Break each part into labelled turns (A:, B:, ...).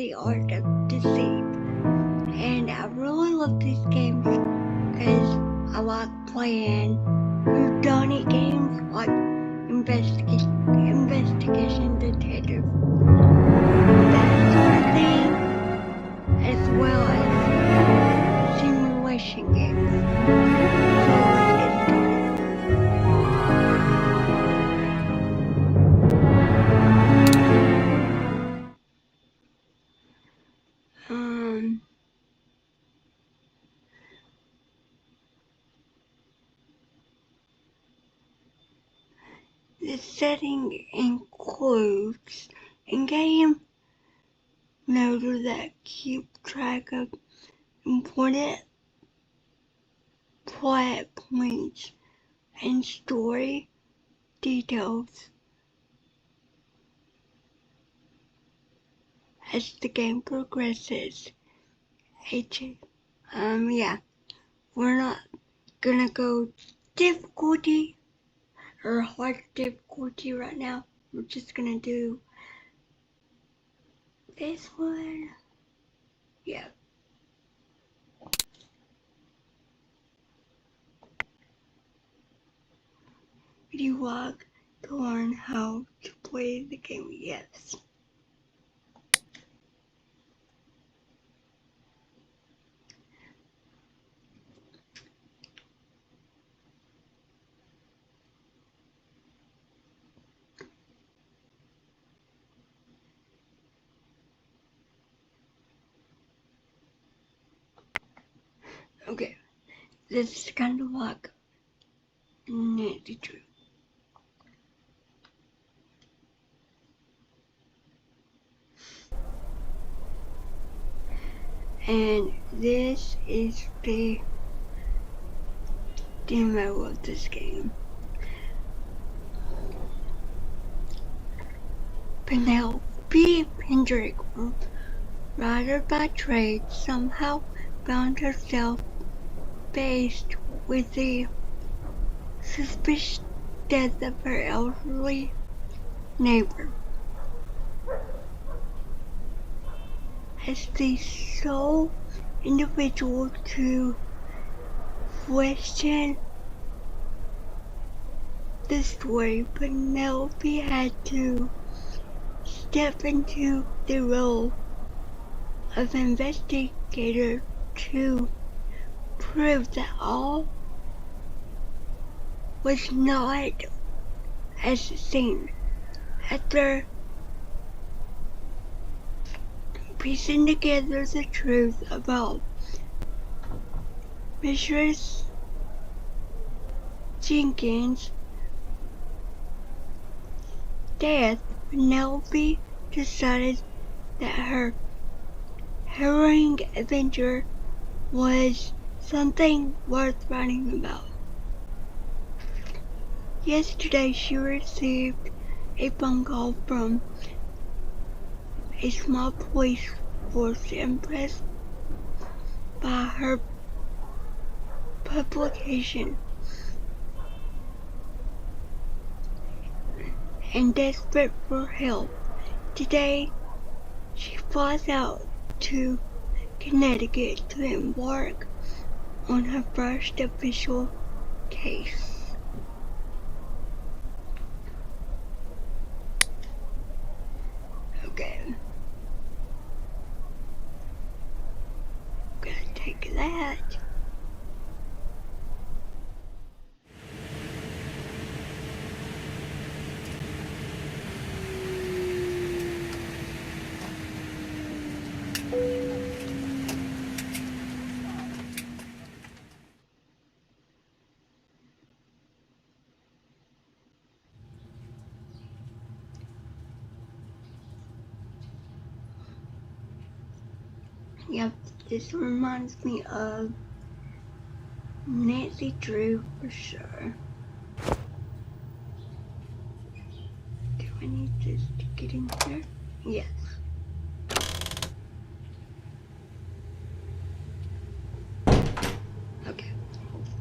A: the art of deceit. And I really love these games because I like playing whodunit games like investigation detective, that sort of thing, as well as simulation games. So let's get started. The setting includes in-game nodes that keep track of important plot points and story details as the game progresses. We're not gonna go difficulty or hard difficulty right now. We're just gonna do this one. Yeah. Would you like to learn how to play the game? Yes. Okay. This is kind of like Nancy Drew. And this is the demo of this game. Penelope Pendrick, writer by trade, somehow found herself faced with the suspicious death of her elderly neighbor. As the sole individual to question the story, Penelope had to step into the role of investigator to prove that all was not as seen. After piecing together the truth about Mrs. Jenkins' death, Penelope decided that her harrowing adventure was something worth writing about. Yesterday she received a phone call from a small police force impressed by her publication and desperate for help. Today she flies out to Connecticut to embark on her first official case. Okay. I'm gonna take that. Yep, this reminds me of Nancy Drew for sure. Do I need this to get in here? Yes. Okay.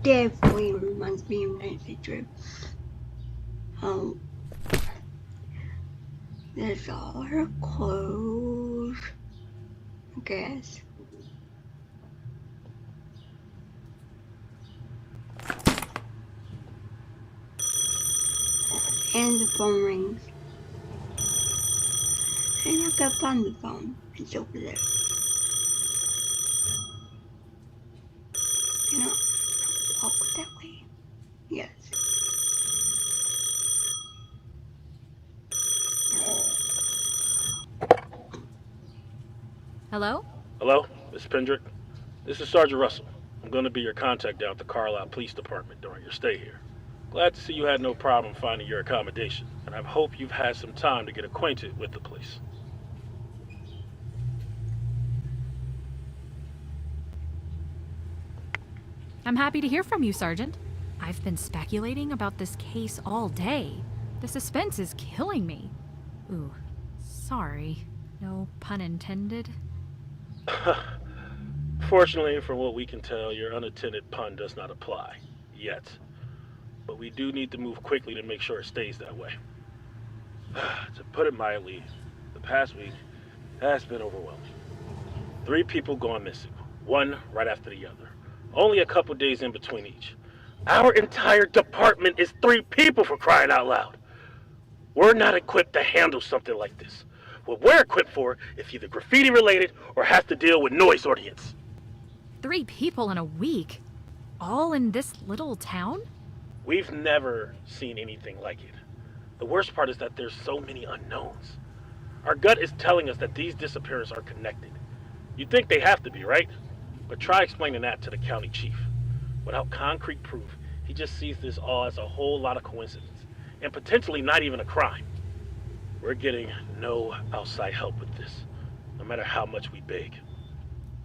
A: Definitely reminds me of Nancy Drew. There's all her clothes. guess. And the phone rings. And I gotta find the phone. It's over there. Can I walk that way? Yes.
B: Hello?
C: Hello, Miss Pendrick. This is Sergeant Russell. I'm going to be your contact down at the Carlisle Police Department during your stay here. Glad to see you had no problem finding your accommodation, and I hope you've had some time to get acquainted with the place.
B: I'm happy to hear from you, Sergeant. I've been speculating about this case all day. The suspense is killing me. Ooh, sorry. No pun intended.
C: Fortunately, from what we can tell, your unattended pun does not apply. Yet. But we do need to move quickly to make sure it stays that way. To put it mildly, the past week has been overwhelming. 3 people gone missing, one right after the other. Only a couple days in between each. Our entire department is 3 people, for crying out loud. We're not equipped to handle something like this. What we're equipped for is either graffiti related or has to deal with noise ordinance.
B: 3 people in a week? All in this little town?
C: We've never seen anything like it. The worst part is that there's so many unknowns. Our gut is telling us that these disappearances are connected. You'd think they have to be, right? But try explaining that to the county chief. Without concrete proof, he just sees this all as a whole lot of coincidence, and potentially not even a crime. We're getting no outside help with this, no matter how much we beg.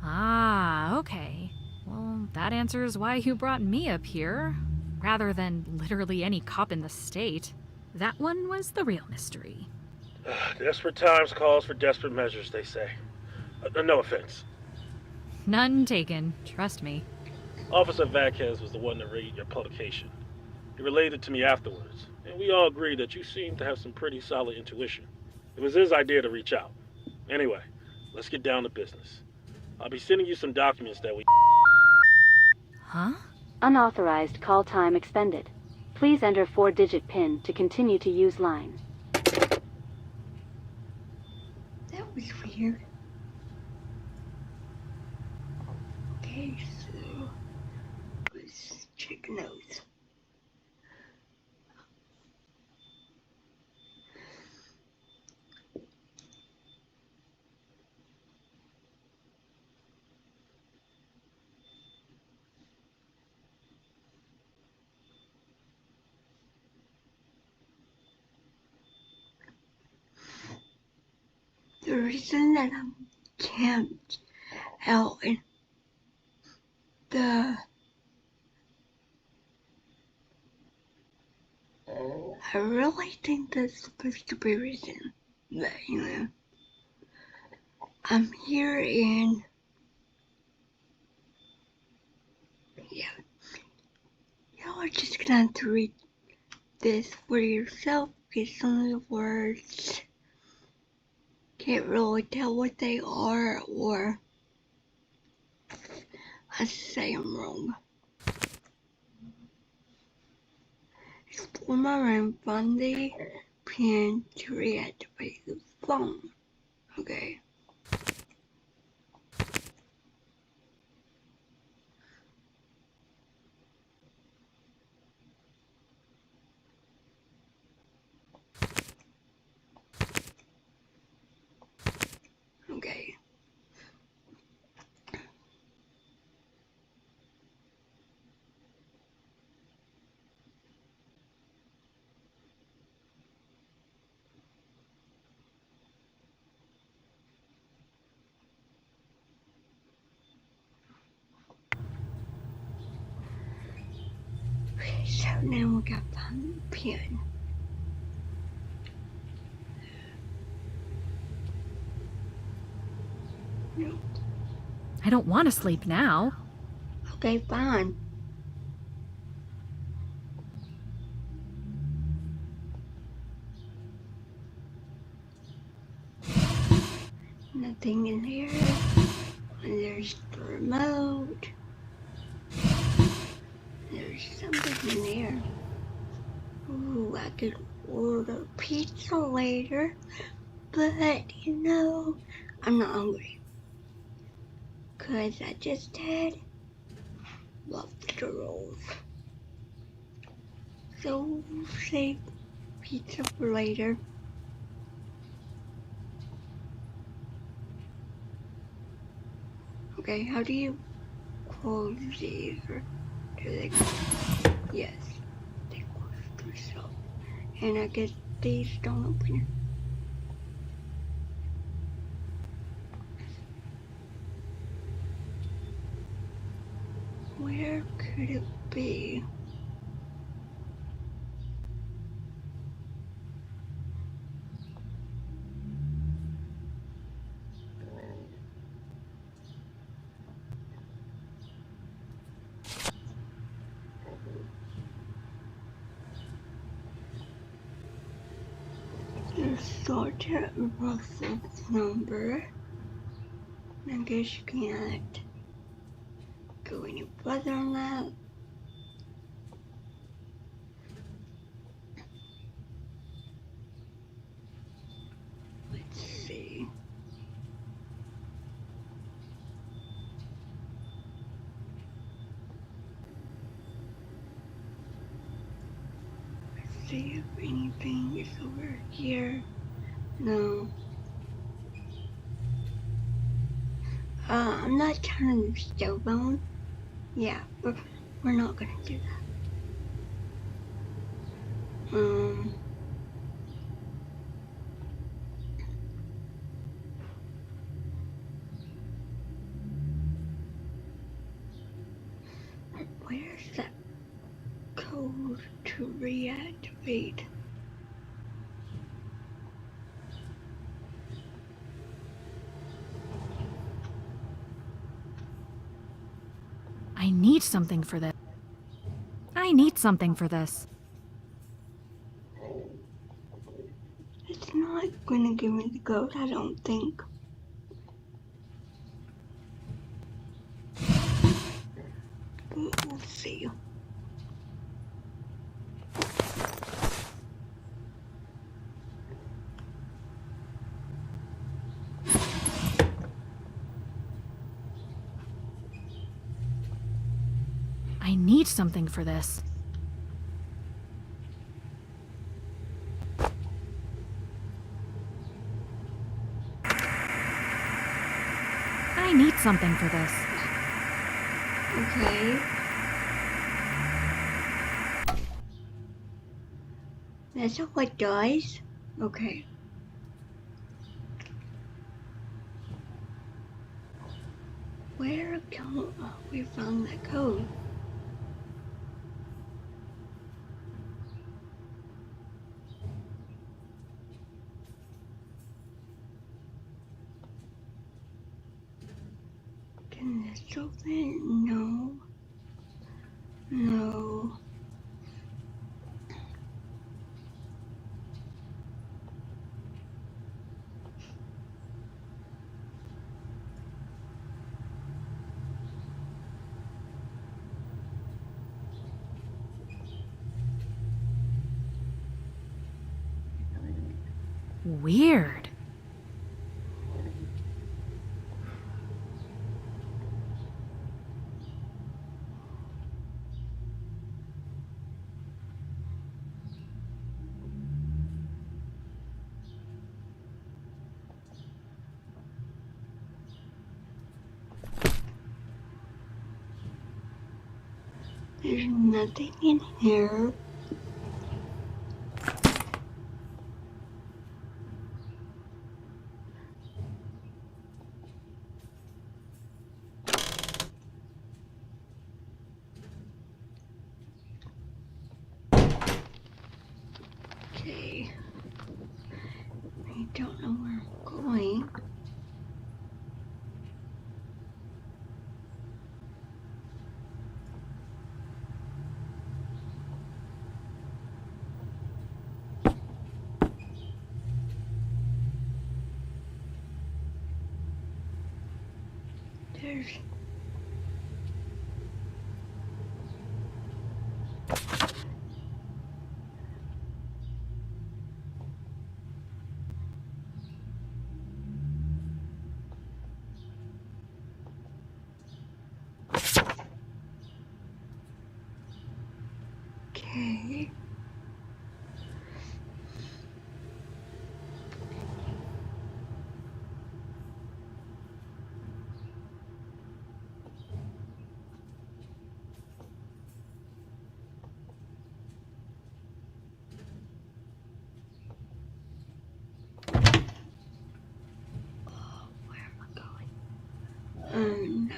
B: Ah, okay. Well, that answers why you brought me up here, rather than literally any cop in the state. That one was the real mystery.
C: Desperate times calls for desperate measures, they say. No offense.
B: None taken, trust me.
C: Officer Vasquez was the one to read your publication. He relayed it to me afterwards, and we all agreed that you seemed to have some pretty solid intuition. It was his idea to reach out. Anyway, let's get down to business. I'll be sending you some documents that we...
B: Huh?
D: Unauthorized call time expended. Please enter 4-digit PIN to continue to use line.
A: That was weird. Okay, so let's check notes. The reason that I'm camped out in I really think that's supposed to be reason that, I'm here in, y'all are just gonna have to read this for yourself, because some of the words can't really tell what they are, or I say them wrong. Explore my room, find the pin to reactivate the phone. Okay. Okay. So now we got the pin. No.
B: I don't want to sleep now.
A: Okay, fine. Nothing in here. There's the remote. There's something in there. Ooh, I could order pizza later, but you know, I'm not hungry. 'Cause I just had lobster rolls. So we'll save pizza for later. Okay, how do you close these? Or do they? Yes, they close themselves. And I guess these don't open. Where could it be? There's Sergeant Russell's number. I guess you can't go any further on that. Let's see. Let's see if anything is over here. No. I'm not turning the stove on. Yeah, we're not gonna do that. Where's that code to reactivate?
B: I need something for this. I need something for this.
A: It's not gonna give me the code, I don't think. But we'll see.
B: I need something for this. I need something for this.
A: Okay. That's all it does? Okay. Where can we find that code? Can this open? No. No.
B: Weird.
A: There's nothing in here. Okay. I don't know where I'm going. There's okay. Where am I going? No.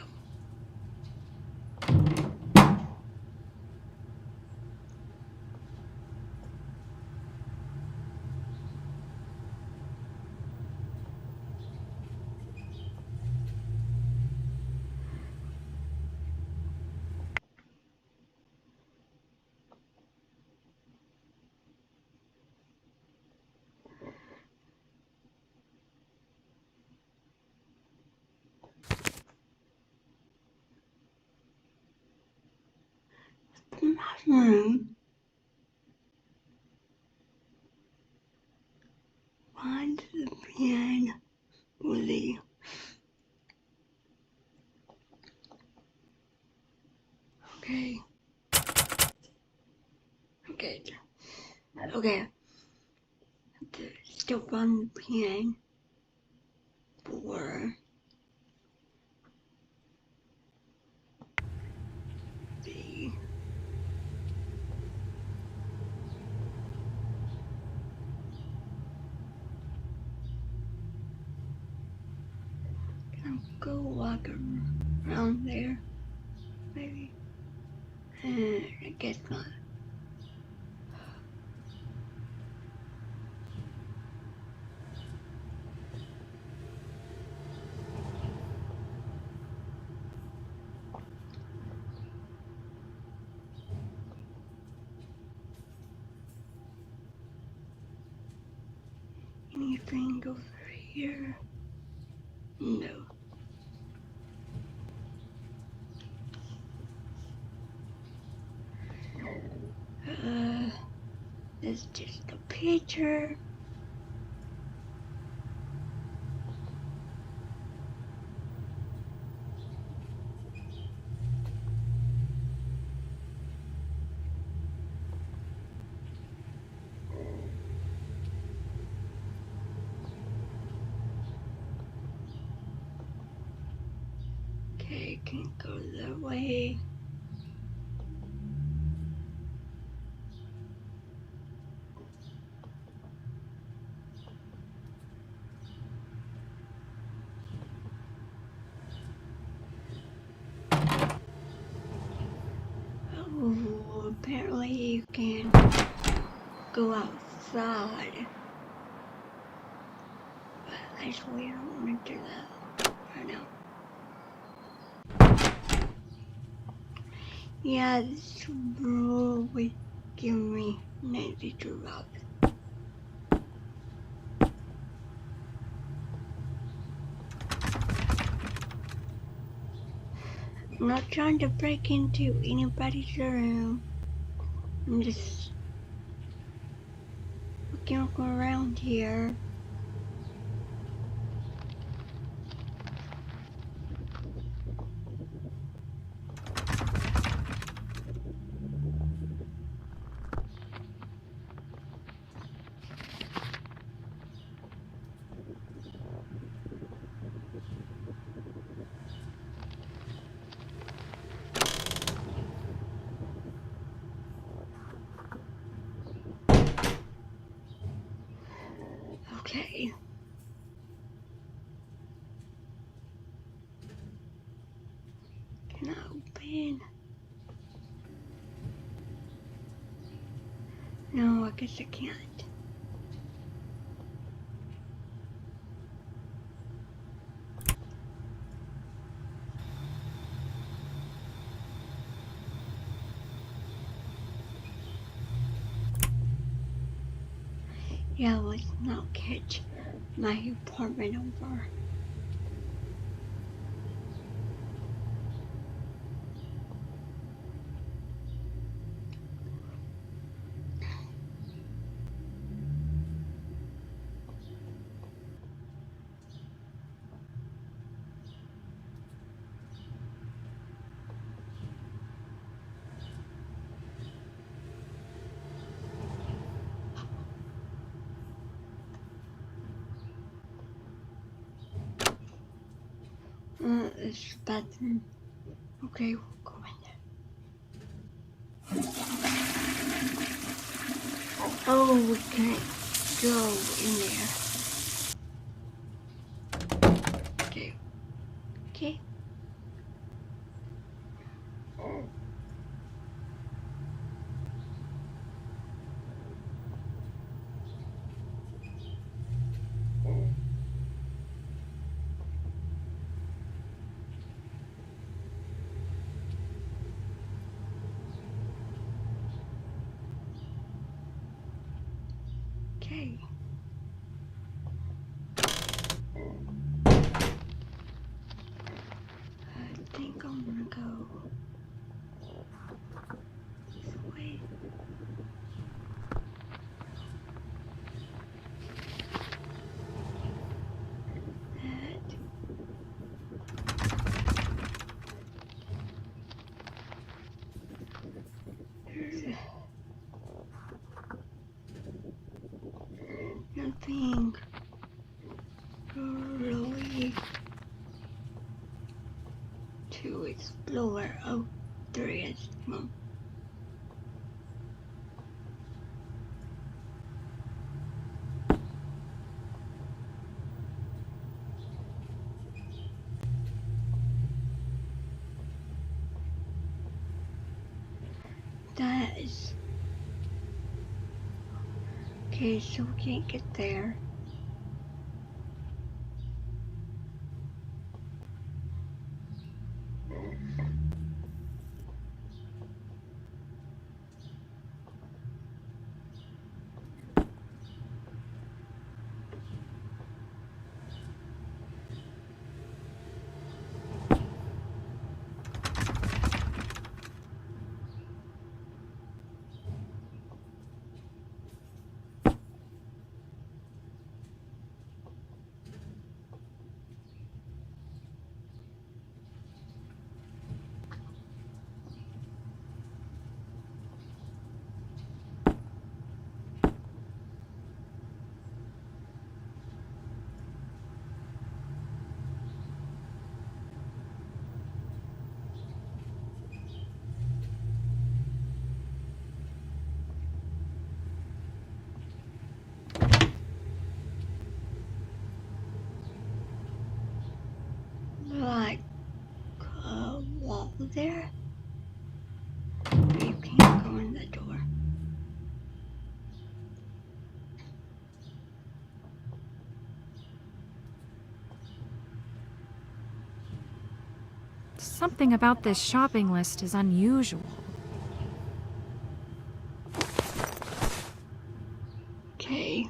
A: My room. Find the pen, Willie. Okay. Okay. Okay. Still find the pen for the go walk around there, maybe. I guess not. Anything over here? No. It's just a picture. Okay, can't go that way. Oh, apparently you can go outside. But actually, I don't want to do that right now. Yeah, this rule would give me 92 routes. I'm not trying to break into anybody's room. I'm just looking around here. Okay. Can I open? No, I guess I can't. Yeah, let's not catch my apartment over. It's bathroom. Okay, we'll go in there. Oh, we can't go in there. Okay. Okay. Okay. I think I'm gonna go this way. That. There's nothing really to explore. Oh, there is. Mom. That is. Okay, so we can't get there. Like a wall there. You can't go in the door.
B: Something about this shopping list is unusual.
A: Okay.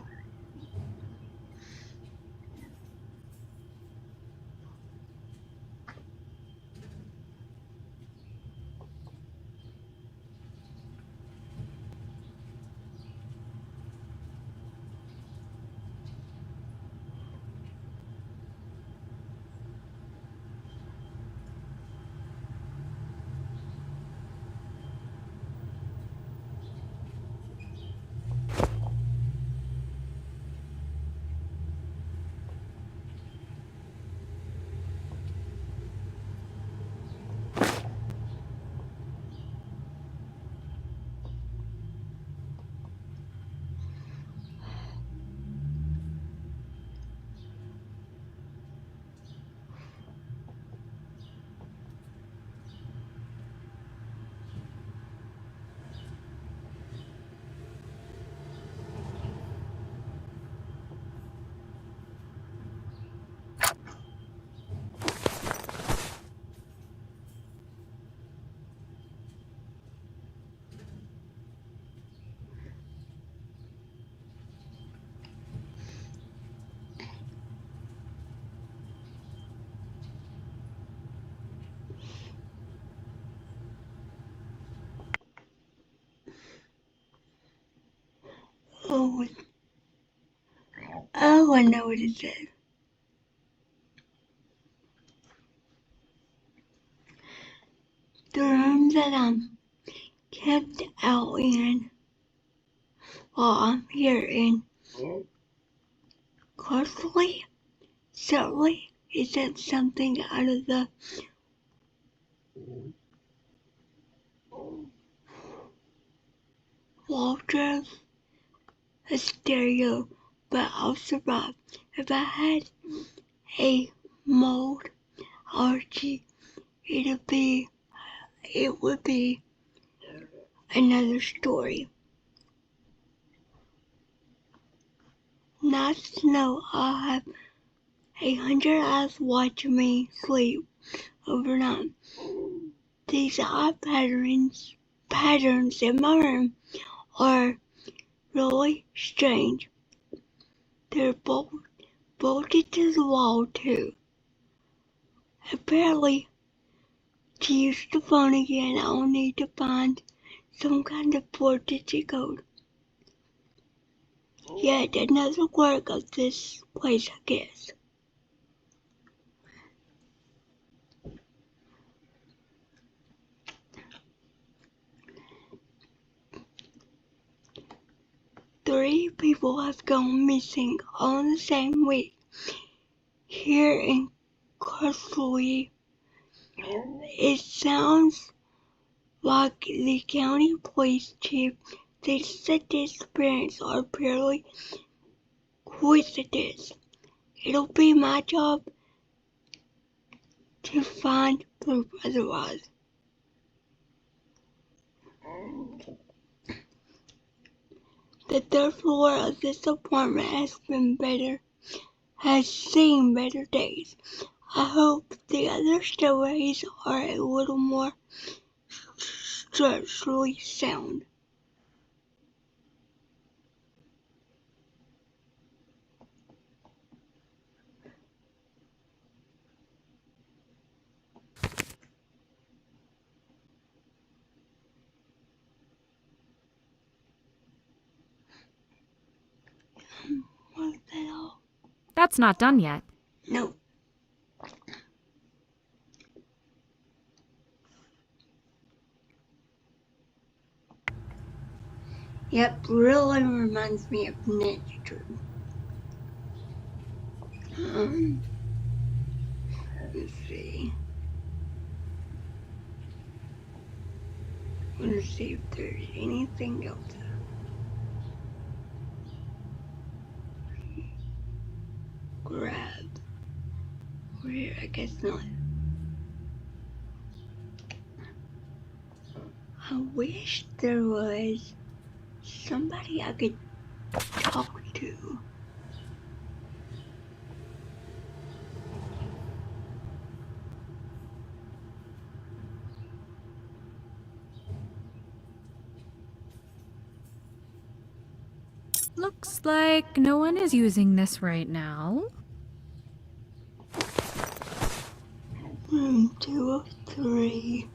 A: Oh, oh, I know what it says. The room that I'm kept out in while I'm here in Carlisle, Surrey, isn't something out of the wardrobe, a stereo, but I'll survive. If I had a mold allergy, it would be another story. Nice to know I'll have 100 eyes watching me sleep overnight. These eye patterns in my room are really strange. They're bolted to the wall too. Apparently, to use the phone again, I'll need to find some kind of 4-digit code. Yet another quirk of this place, I guess. Three people have gone missing all in the same week. Here in Carlisle, it sounds like the county police chief thinks the disappearances are purely coincidence. It'll be my job to find proof otherwise. The third floor of this apartment has seen better days. I hope the other stories are a little more structurally sound. Was that all?
B: That's not done yet.
A: No. Yep, really reminds me of Ninja Turtle. Let's see. Let's see if there's anything else. Grab. Where? I guess not. I wish there was somebody I could talk to.
B: Looks like no one is using this right now.
A: 203.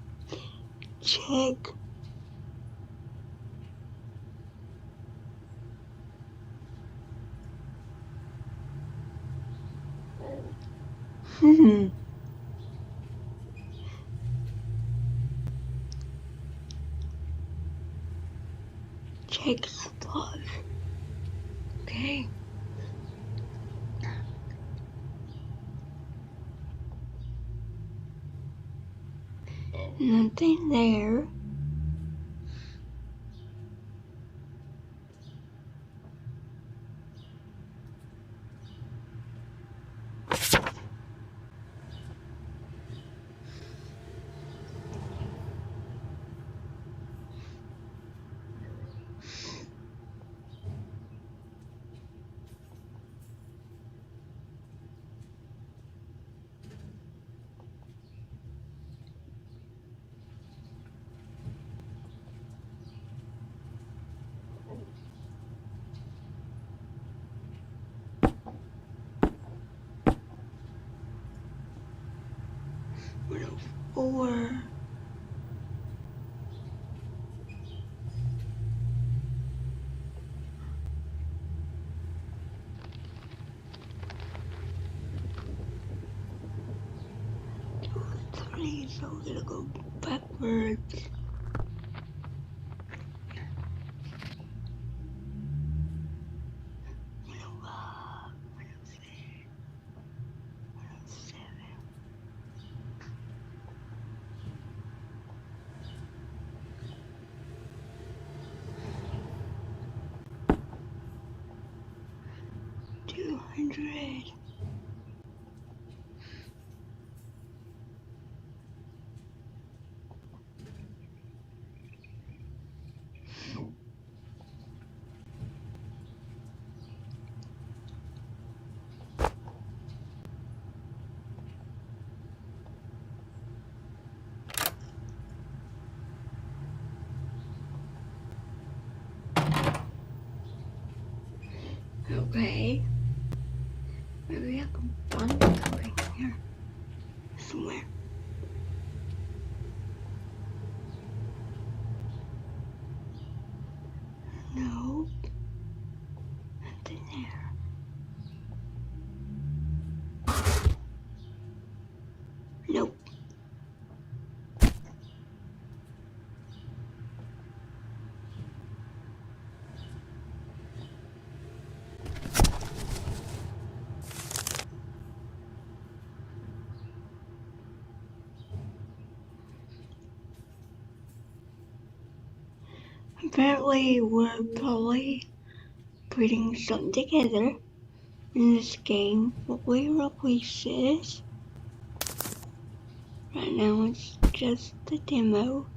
A: Check. Check supplies. Okay. Nothing there. Or three, so we're gonna go backwards. Pendrick. Okay. Maybe I can find the code in here somewhere. Nope. Nothing there. Nope. Apparently, we're probably putting something together in this game. What we release is. Right now, it's just the demo.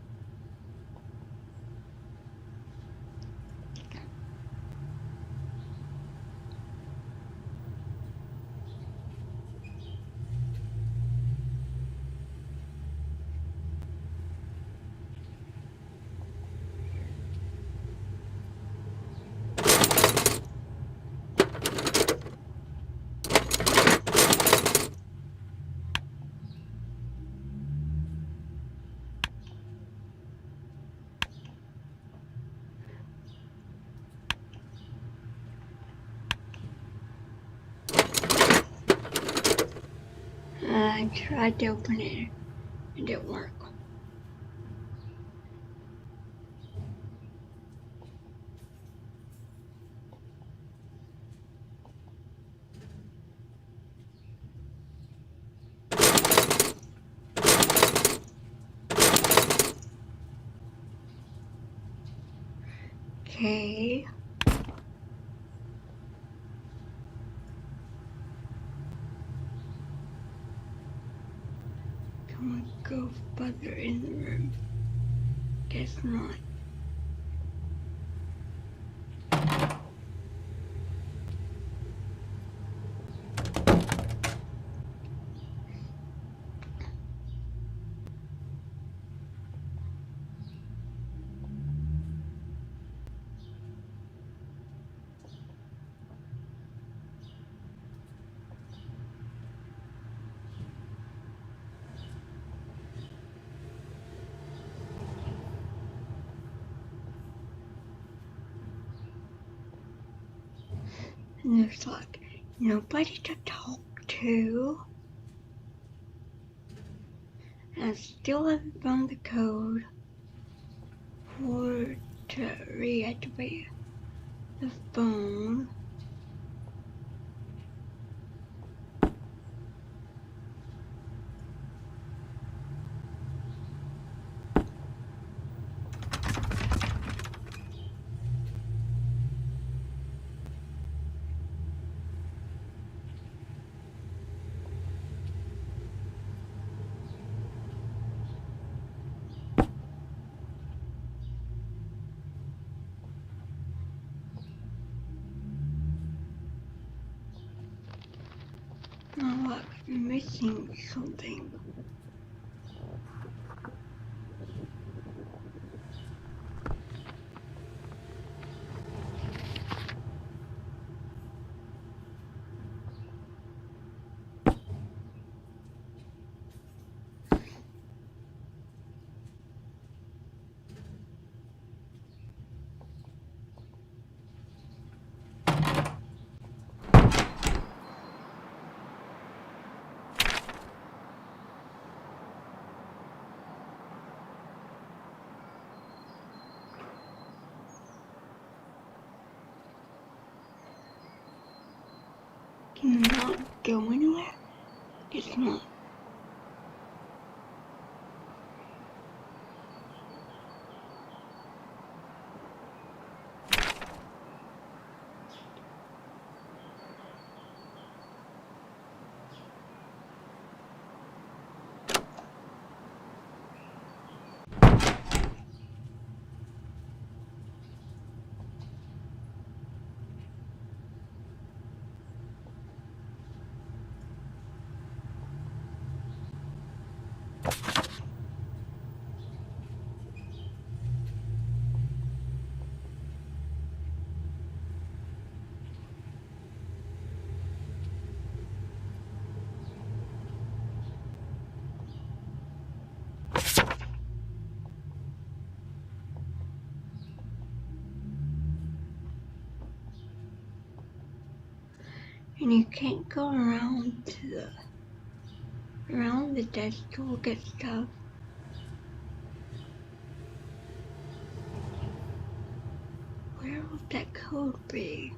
A: I tried to open it. It didn't work. Okay. Can we go further in the room? Guess not. And there's like nobody to talk to. And I still haven't found the code for to reactivate the phone. Oh, I'm missing something. Can I not go anywhere? Guess not. And you can't go around the desk to look at stuff. Where would that code be?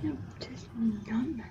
A: Nope, this number.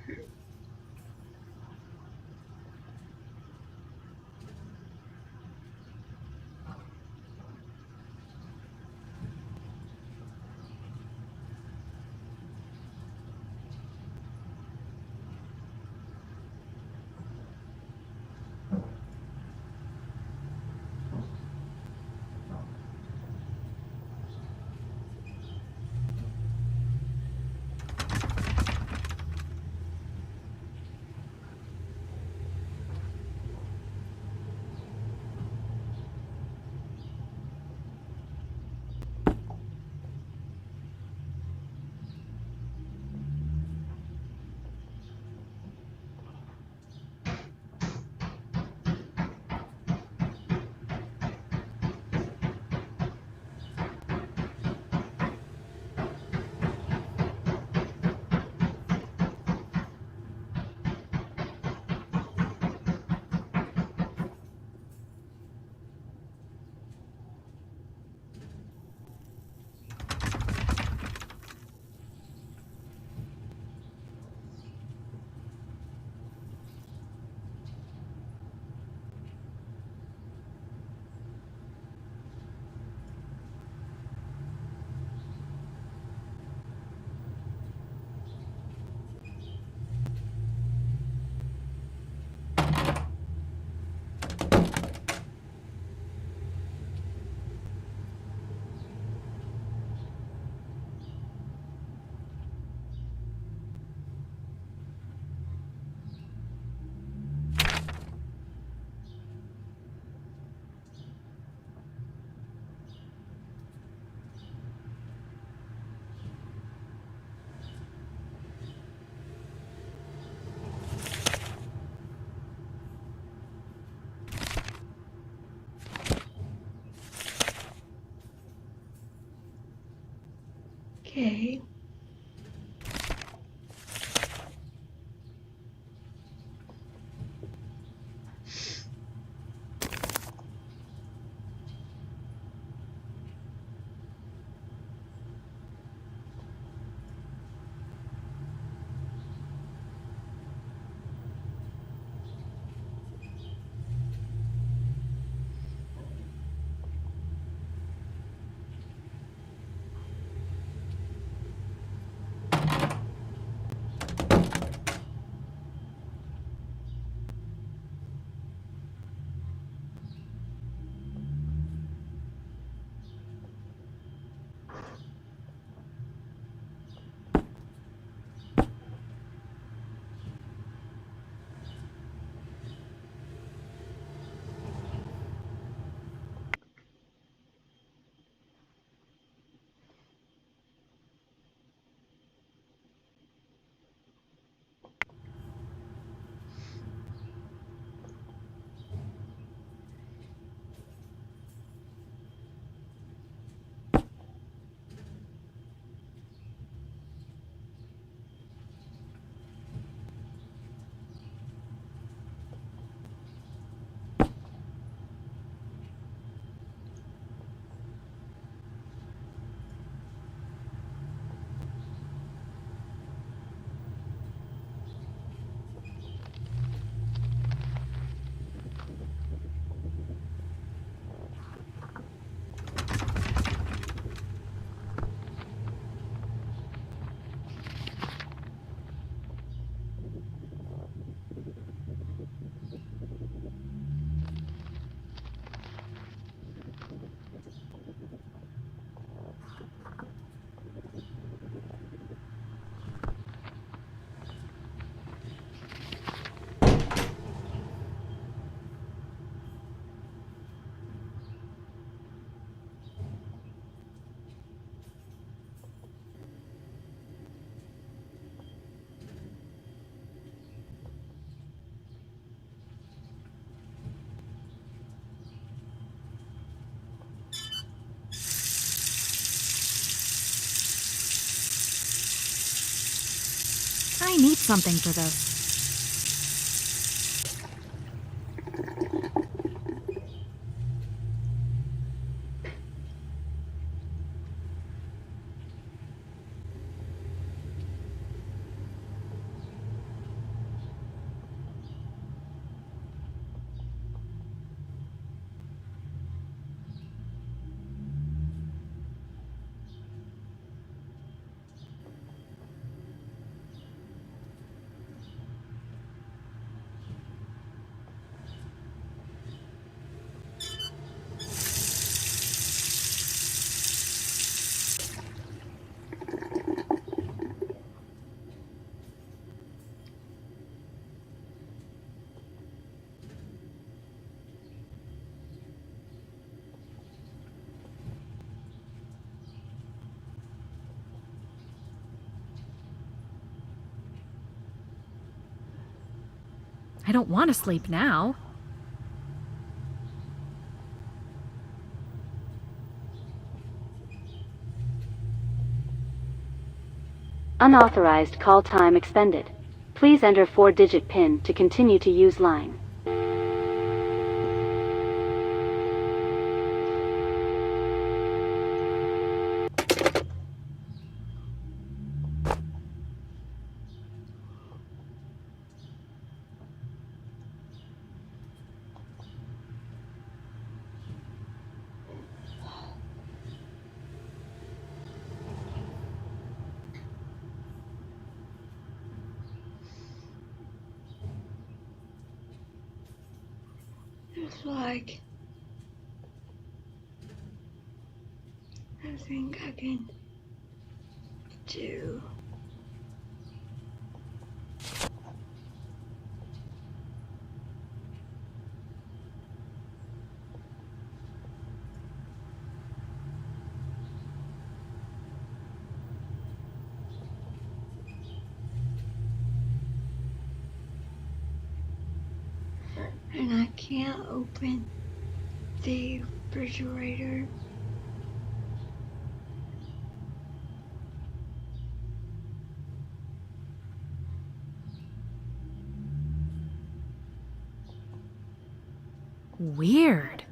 B: something for this. I don't want to sleep now.
D: Unauthorized call time expended. Please enter 4-digit PIN to continue to use line.
A: It's like I think I can do. And I can't open the refrigerator.
B: Weird.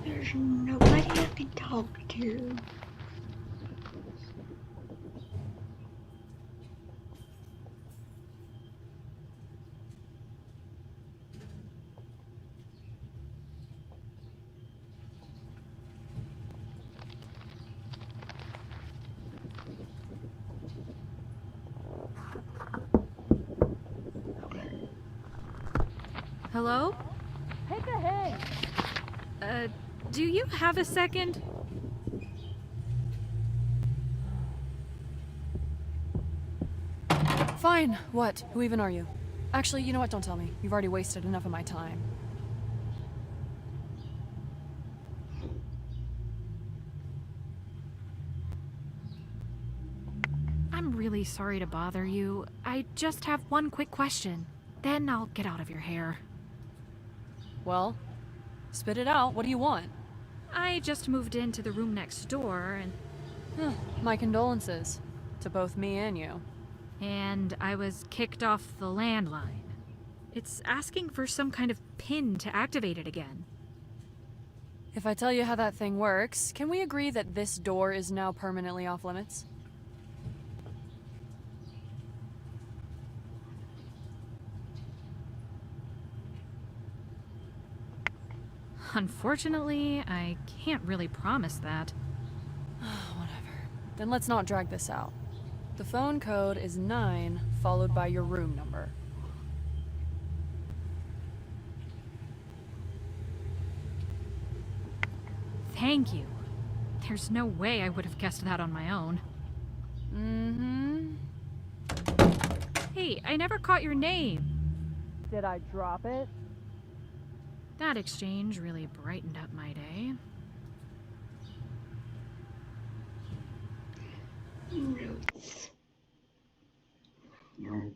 A: There's nobody I can talk to.
B: Hello?
E: Take a hit.
B: Do you have a second?
E: Fine. What? Who even are you? Actually, you know what? Don't tell me. You've already wasted enough of my time.
B: I'm really sorry to bother you. I just have one quick question. Then I'll get out of your hair.
E: Well, spit it out. What do you want?
B: I just moved into the room next door,
E: My condolences. To both me and you.
B: and I was kicked off the landline. It's asking for some kind of PIN to activate it again.
E: If I tell you how that thing works, can we agree that this door is now permanently off limits?
B: Unfortunately, I can't really promise that.
E: Whatever. Then let's not drag this out. The phone code is 9, followed by your room number.
B: Thank you. There's no way I would have guessed that on my own. Hey, I never caught your name.
E: Did I drop it?
B: That exchange really brightened up my day.
A: Notes. No.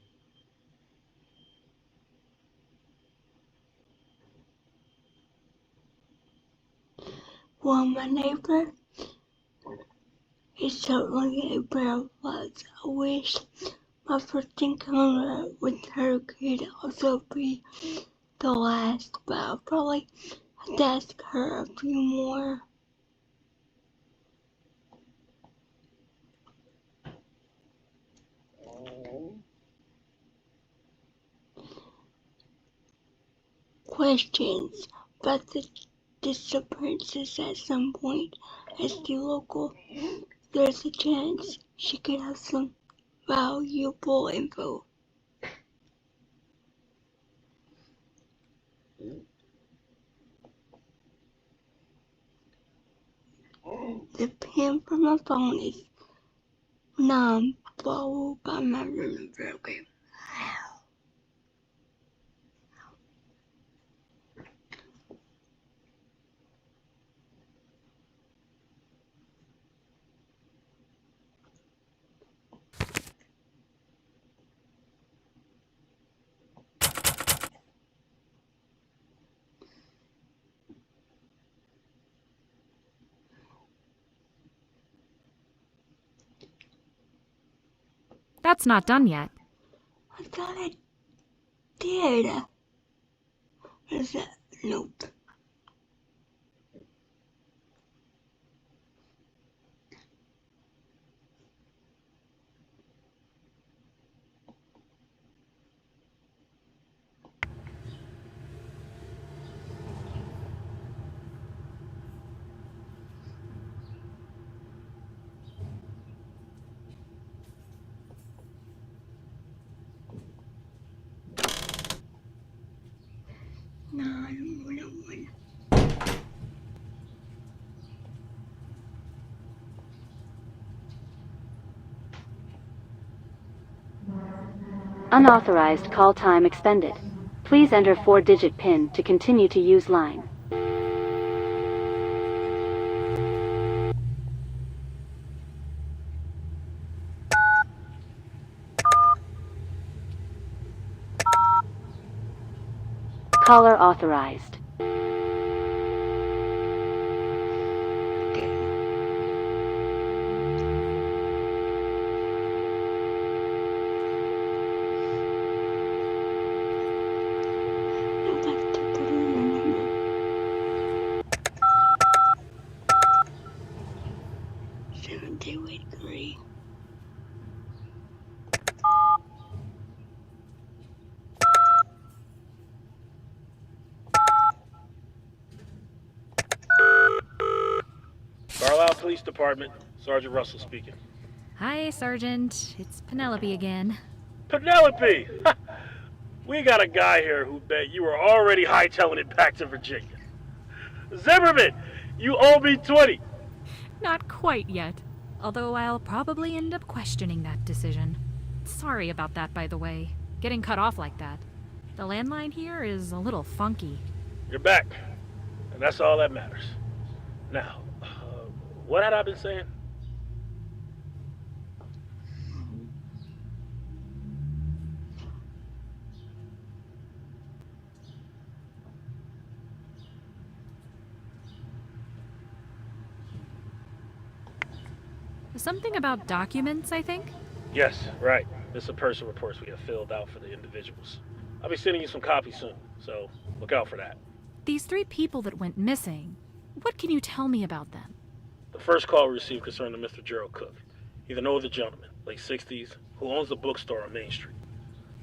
A: Well, my neighbor is certainly a brave was. I wish my first encounter with her could also be the last, but I'll probably have to ask her a few more questions about the disappearances at some point. As the local, there's a chance she could have some valuable info. The pin from my phone is 9 followed by my room number. Okay.
B: That's not done yet.
A: I thought I did. What is that? Nope. $911.
D: Unauthorized call time expended. Please enter 4-digit PIN to continue to use line. Caller authorized.
A: Back to put in the number. 7283.
C: Carlisle Police Department, Sergeant Russell speaking.
B: Hi, Sergeant. It's Penelope again.
C: Penelope! We got a guy here who bet you were already hightailing it back to Virginia. Zimmerman, you owe me 20.
B: Not quite yet. Although I'll probably end up questioning that decision. Sorry about that, by the way. Getting cut off like that. The landline here is a little funky.
C: You're back, and that's all that matters. Now, what had I been saying?
B: Something about documents, I think?
C: Yes, right. Missing person reports we have filled out for the individuals. I'll be sending you some copies soon, so look out for that.
B: These 3 people that went missing, what can you tell me about them?
C: The first call we received concerned Mr. Gerald Cook. He's an older gentleman, late 60s, who owns a bookstore on Main Street.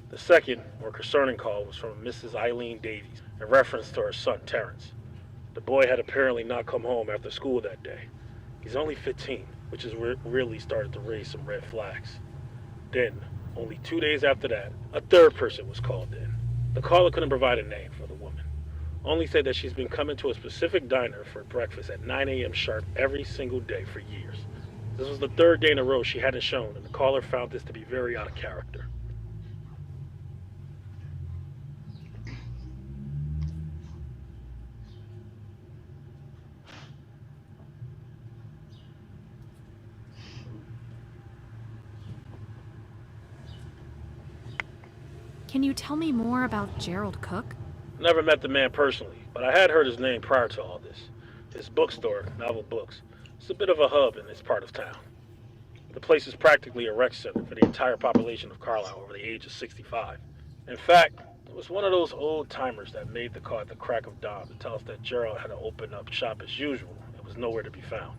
C: The second, more concerning call was from Mrs. Eileen Davies, in reference to her son, Terrence. The boy had apparently not come home after school that day. He's only 15, which has really started to raise some red flags. Then, only 2 days after that, a third person was called in. The caller couldn't provide a name for the woman, only said that she's been coming to a specific diner for breakfast at 9 a.m. sharp every single day for years. This was the 3rd day in a row she hadn't shown, and the caller found this to be very out of character.
B: Can you tell me more about Gerald Cook?
C: Never met the man personally, but I had heard his name prior to all this. His bookstore, Novel Books. It's a bit of a hub in this part of town. The place is practically a rec center for the entire population of Carlisle over the age of 65. In fact, it was one of those old timers that made the call at the crack of dawn to tell us that Gerald had to open up shop as usual and was nowhere to be found.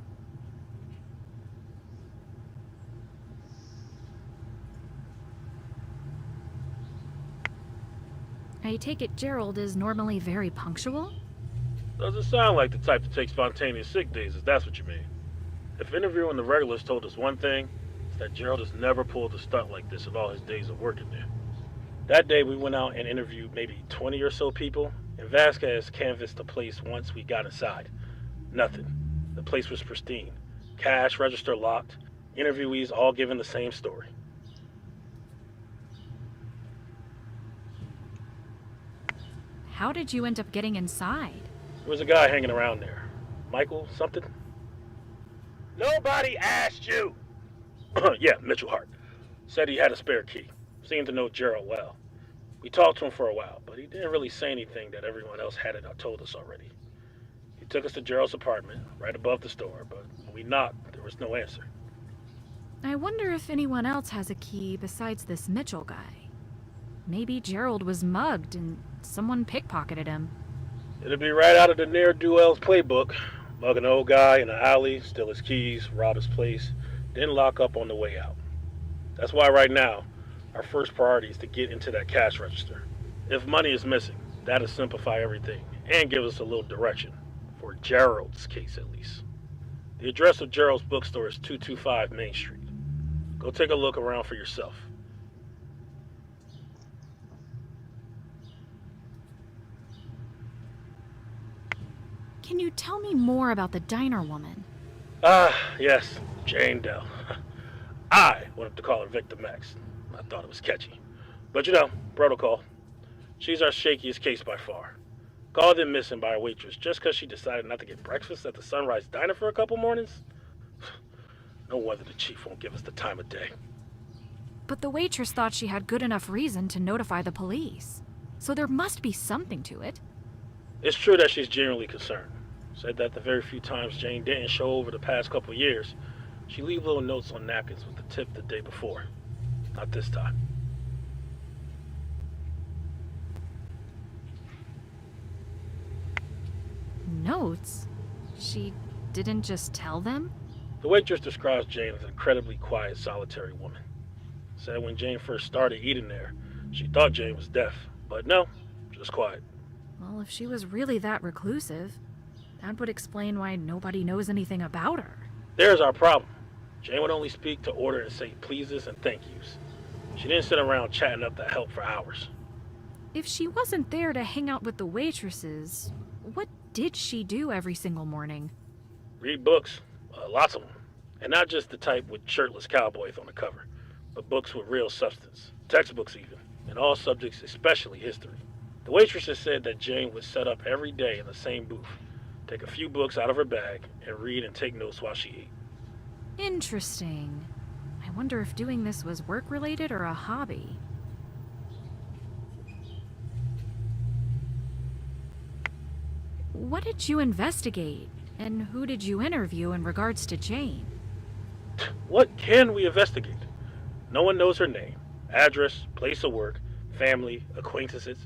B: I take it Gerald is normally very punctual?
C: Doesn't sound like the type to take spontaneous sick days, if that's what you mean. If interviewing the regulars told us one thing, it's that Gerald has never pulled a stunt like this in all his days of working there. That day we went out and interviewed maybe 20 or so people, and Vasquez canvassed the place once we got inside. Nothing. The place was pristine. Cash register locked. Interviewees all giving the same story.
B: How did you end up getting inside?
C: There was a guy hanging around there. Michael something? Nobody asked you! Yeah, Mitchell Hart. Said he had a spare key. Seemed to know Gerald well. We talked to him for a while, but he didn't really say anything that everyone else hadn't told us already. He took us to Gerald's apartment, right above the store, but when we knocked, there was no answer.
B: I wonder if anyone else has a key besides this Mitchell guy. Maybe Gerald was mugged and someone pickpocketed him.
C: It'd be right out of the ne'er-do-well's playbook. Mug an old guy in an alley, steal his keys, rob his place, then lock up on the way out. That's why right now, our first priority is to get into that cash register. If money is missing, that'll simplify everything and give us a little direction, for Gerald's case at least. The address of Gerald's bookstore is 225 Main Street. Go take a look around for yourself.
B: Can you tell me more about the diner woman?
C: Yes, Jane Dell. I wanted to call her Victim X. I thought it was catchy. But you know, protocol. She's our shakiest case by far. Called in missing by a waitress just because she decided not to get breakfast at the Sunrise Diner for a couple mornings? No wonder the chief won't give us the time of day.
B: But the waitress thought she had good enough reason to notify the police. So there must be something to it.
C: It's true that she's genuinely concerned. Said that the very few times Jane didn't show over the past couple years, she leave little notes on napkins with the tip the day before. Not this time.
B: Notes? She didn't just tell them?
C: The waitress describes Jane as an incredibly quiet, solitary woman. Said when Jane first started eating there, she thought Jane was deaf, but no, just quiet.
B: Well, if she was really that reclusive, that would explain why nobody knows anything about her.
C: There's our problem. Jane would only speak to order and say pleases and thank yous. She didn't sit around chatting up the help for hours.
B: If she wasn't there to hang out with the waitresses, what did she do every single morning?
C: Read books, lots of them. And not just the type with shirtless cowboys on the cover, but books with real substance, textbooks even, and all subjects, especially history. The waitresses said that Jane would set up every day in the same booth, take a few books out of her bag, and read and take notes while she ate.
B: Interesting. I wonder if doing this was work-related or a hobby. What did you investigate, and who did you interview in regards to Jane?
C: What can we investigate? No one knows her name, address, place of work, family, acquaintances.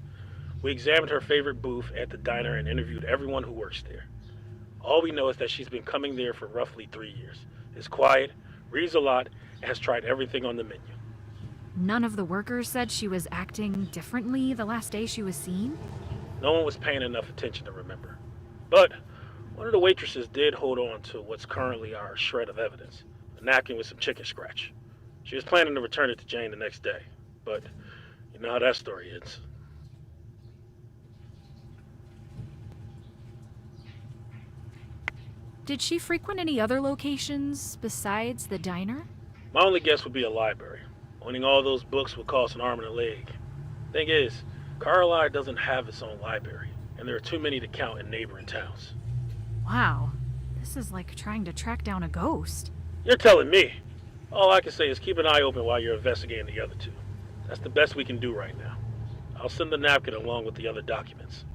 C: We examined her favorite booth at the diner and interviewed everyone who works there. All we know is that she's been coming there for roughly 3 years, is quiet, reads a lot, and has tried everything on the menu.
B: None of the workers said she was acting differently the last day she was seen?
C: No one was paying enough attention to remember. But one of the waitresses did hold on to what's currently our shred of evidence, a napkin with some chicken scratch. She was planning to return it to Jane the next day, but you know how that story ends.
B: Did she frequent any other locations besides the diner?
C: My only guess would be a library. Owning all those books would cost an arm and a leg. Thing is, Carlisle doesn't have its own library, and there are too many to count in neighboring towns.
B: Wow, this is like trying to track down a ghost.
C: You're telling me. All I can say is keep an eye open while you're investigating the other two. That's the best we can do right now. I'll send the napkin along with the other documents.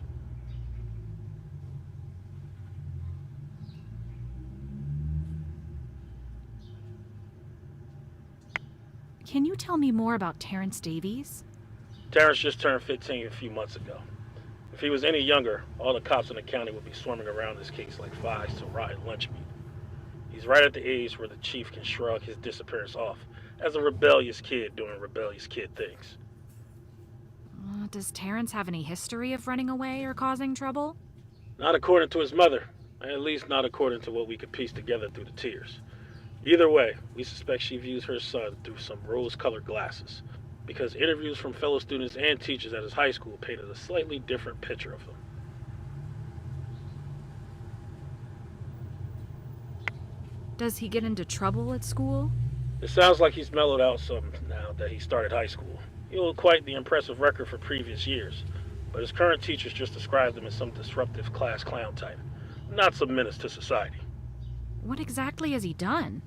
B: Can you tell me more about Terrence Davies?
C: Terrence just turned 15 a few months ago. If he was any younger, all the cops in the county would be swarming around this case like flies to a rotten lunch meat. He's right at the age where the chief can shrug his disappearance off as a rebellious kid doing rebellious kid things.
B: Does Terrence have any history of running away or causing trouble?
C: Not according to his mother, at least not according to what we could piece together through the tears. Either way, we suspect she views her son through some rose-colored glasses, because interviews from fellow students and teachers at his high school painted a slightly different picture of him.
B: Does he get into trouble at school?
C: It sounds like he's mellowed out some now that he started high school. He holds quite the impressive record for previous years, but his current teachers just described him as some disruptive class clown type, not some menace to society.
B: What exactly has he done?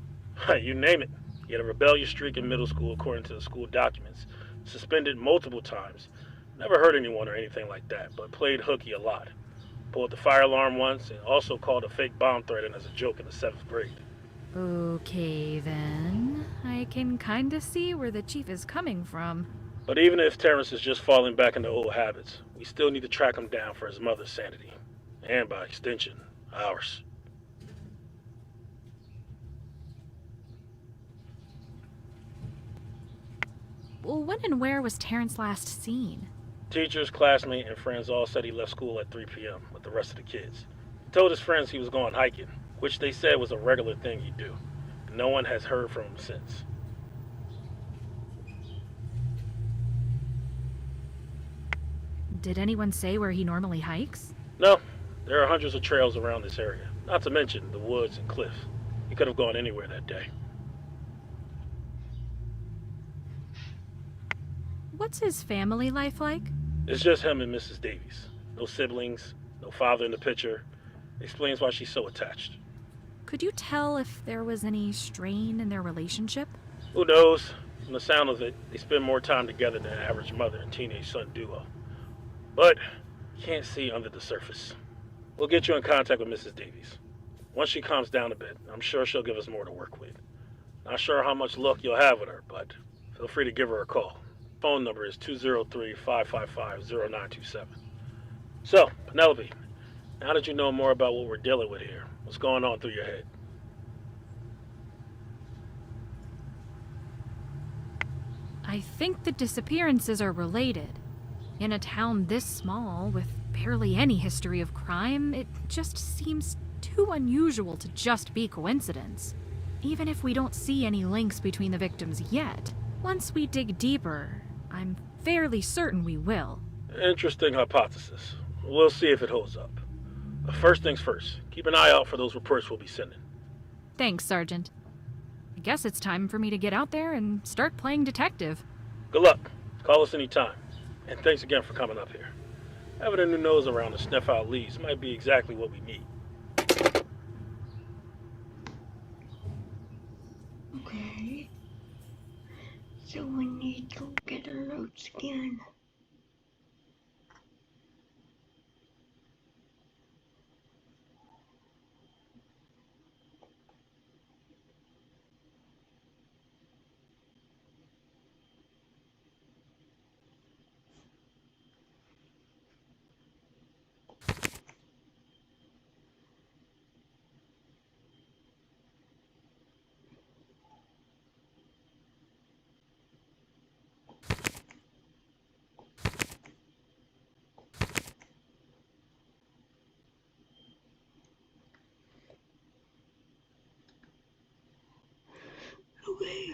C: You name it. He had a rebellious streak in middle school according to the school documents, suspended multiple times, never hurt anyone or anything like that, but played hooky a lot. Pulled the fire alarm once and also called a fake bomb threat in as a joke in the 7th grade.
B: Okay, then. I can kinda see where the chief is coming from.
C: But even if Terrence is just falling back into old habits, we still need to track him down for his mother's sanity. And by extension, ours.
B: Well, when and where was Terrence last seen?
C: Teachers, classmates, and friends all said he left school at 3 p.m. with the rest of the kids. He told his friends he was going hiking, which they said was a regular thing he'd do. No one has heard from him since.
B: Did anyone say where he normally hikes?
C: No, there are hundreds of trails around this area, not to mention the woods and cliffs. He could have gone anywhere that day.
B: What's his family life like?
C: It's just him and Mrs. Davies. No siblings, no father in the picture. Explains why she's so attached.
B: Could you tell if there was any strain in their relationship?
C: Who knows? From the sound of it, they spend more time together than an average mother and teenage son duo. But can't see under the surface. We'll get you in contact with Mrs. Davies. Once she calms down a bit, I'm sure she'll give us more to work with. Not sure how much luck you'll have with her, but feel free to give her a call. Phone number is 203-555-0927. So, Penelope, now that you know more about what we're dealing with here, what's going on through your head?
B: I think the disappearances are related. In a town this small, with barely any history of crime, it just seems too unusual to just be coincidence. Even if we don't see any links between the victims yet, once we dig deeper, I'm fairly certain we will.
C: Interesting hypothesis. We'll see if it holds up. But first things first, keep an eye out for those reports we'll be sending.
B: Thanks, Sergeant. I guess it's time for me to get out there and start playing detective.
C: Good luck. Call us anytime. And thanks again for coming up here. Having a new nose around to sniff out leads might be exactly what we need.
A: Okay. So we need to get a load scan. Okay.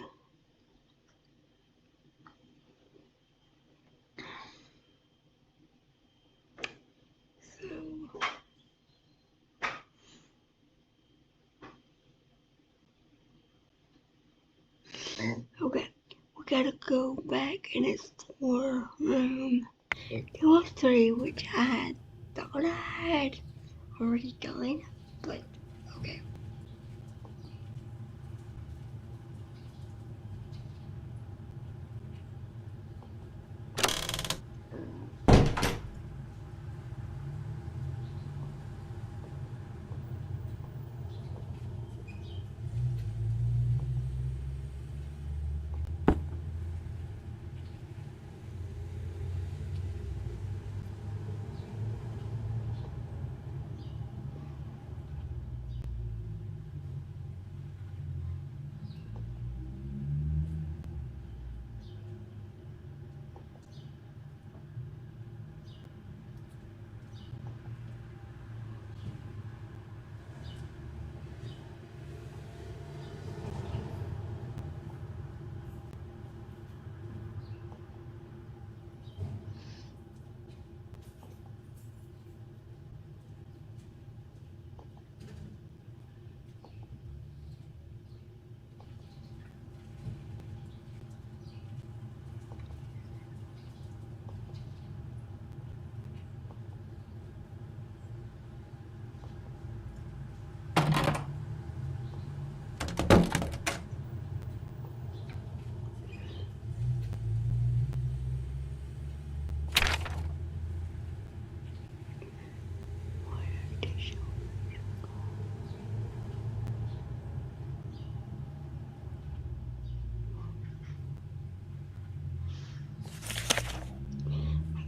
A: Okay, we gotta go back and explore room 203, which I thought I had already done, but okay.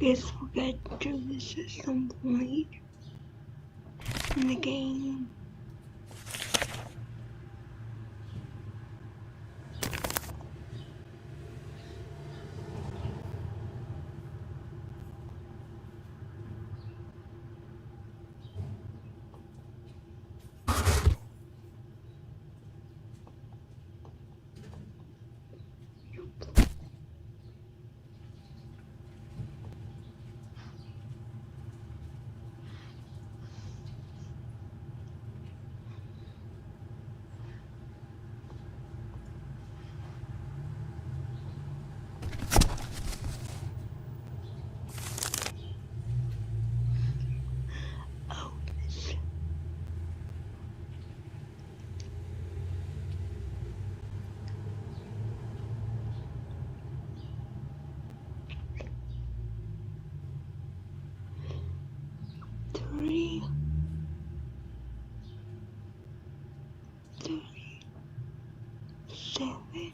A: guess we'll get to this at some point in the game. Oh, this. Three, 37,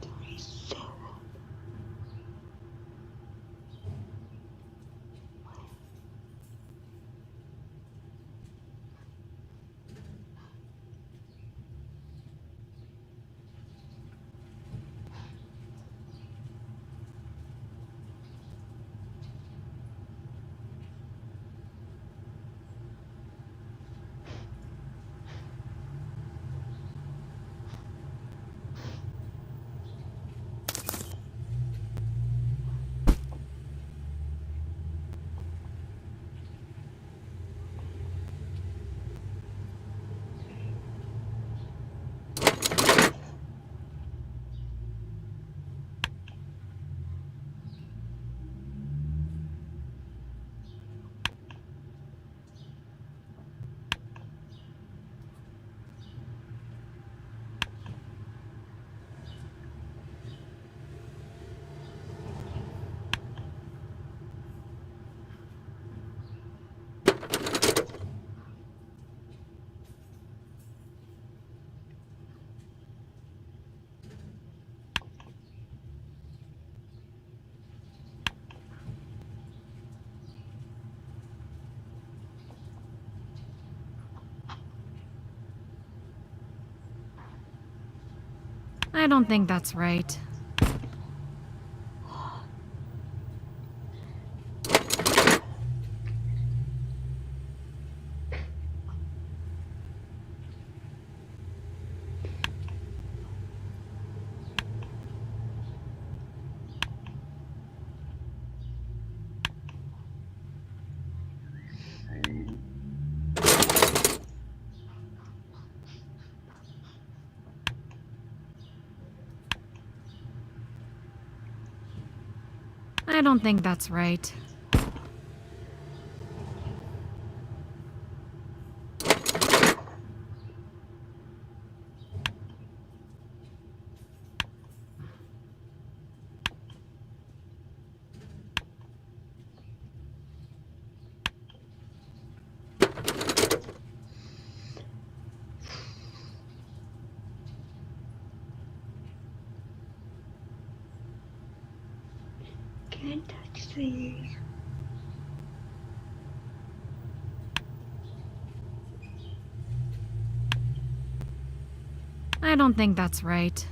A: 37.
B: I don't think that's right. I don't think that's right.
A: Can't touch these.
B: I don't think that's right.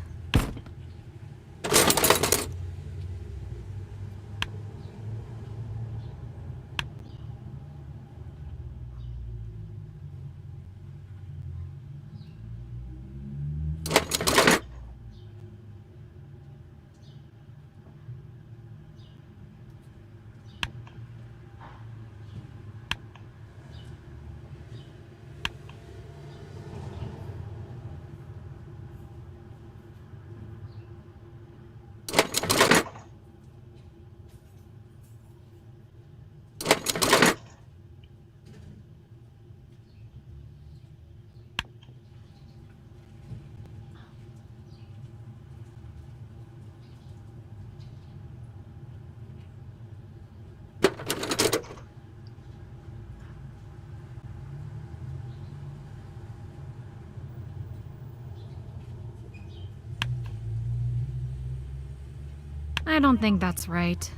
B: I don't think that's right.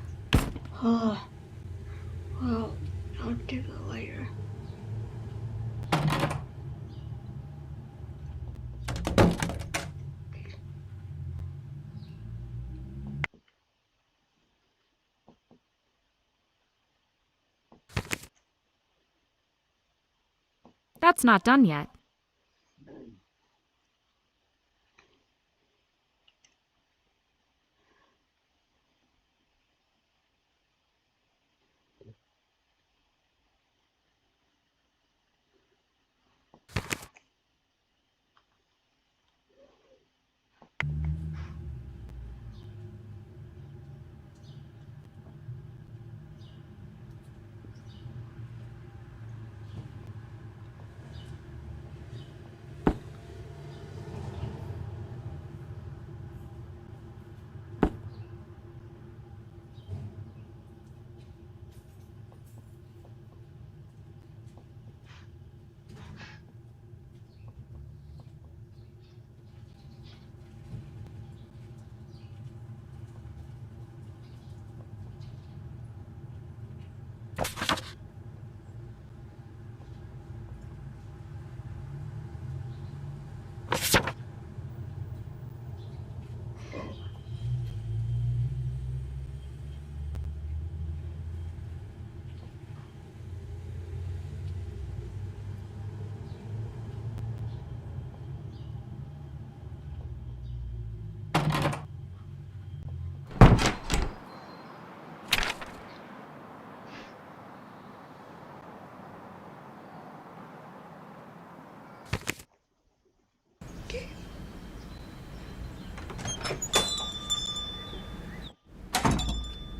A: Oh, well, I'll do it later.
B: That's not done yet.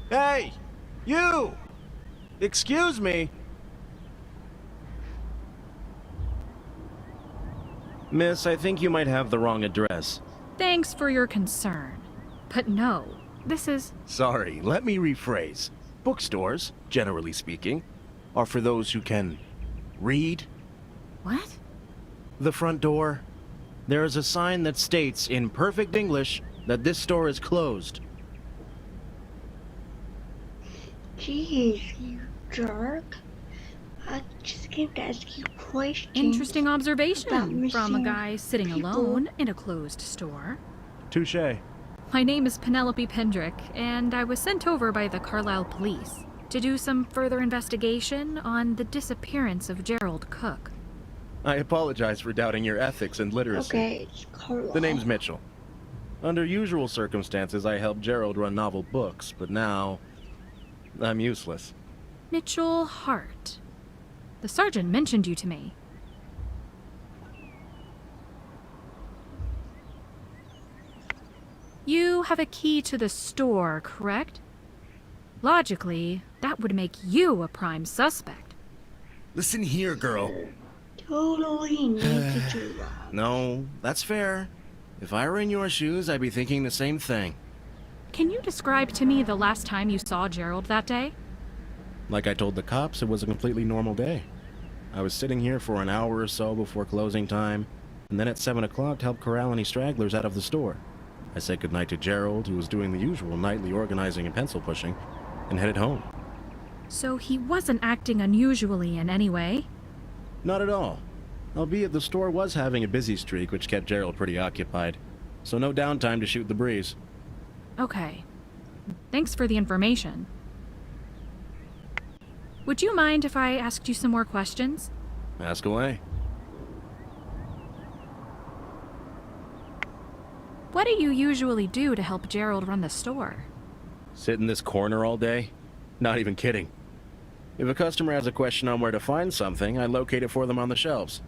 F: Hey! You! Excuse me? Miss, I think you might have the wrong address.
B: Thanks for your concern. But no, this is...
F: Sorry, let me rephrase. Bookstores, generally speaking, are for those who can read.
B: What?
F: The front door. There is a sign that states in perfect English that this store is closed.
A: Jeez, you jerk. I just came to ask you questions.
B: Interesting
A: about
B: observation from a
A: missing
B: guy sitting
A: people.
B: alone in a closed store.
F: Touché.
B: My name is Penelope Pendrick, and I was sent over by the Carlisle police to do some further investigation on the disappearance of Gerald Cook.
F: I apologize for doubting your ethics and literacy.
A: Okay, it's Carlisle.
F: The name's Mitchell. Under usual circumstances, I helped Gerald run novel books, but now I'm useless.
B: Mitchell Hart. The sergeant mentioned you to me. You have a key to the store, correct? Logically, that would make you a prime suspect.
G: Listen here, girl.
A: Totally need to do that.
F: No, that's fair. If I were in your shoes, I'd be thinking the same thing.
B: Can you describe to me the last time you saw Gerald that day?
F: Like I told the cops, it was a completely normal day. I was sitting here for an hour or so before closing time, and then at 7 o'clock to help corral any stragglers out of the store. I said goodnight to Gerald, who was doing the usual nightly organizing and pencil pushing, and headed home.
B: So he wasn't acting unusually in any way?
F: Not at all. Albeit the store was having a busy streak, which kept Gerald pretty occupied. So no downtime to shoot the breeze.
B: Okay. Thanks for the information. Would you mind if I asked you some more questions?
F: Ask away.
B: What do you usually do to help Gerald run the store?
F: Sit in this corner all day? Not even kidding. If a customer has a question on where to find something, I locate it for them on the shelves.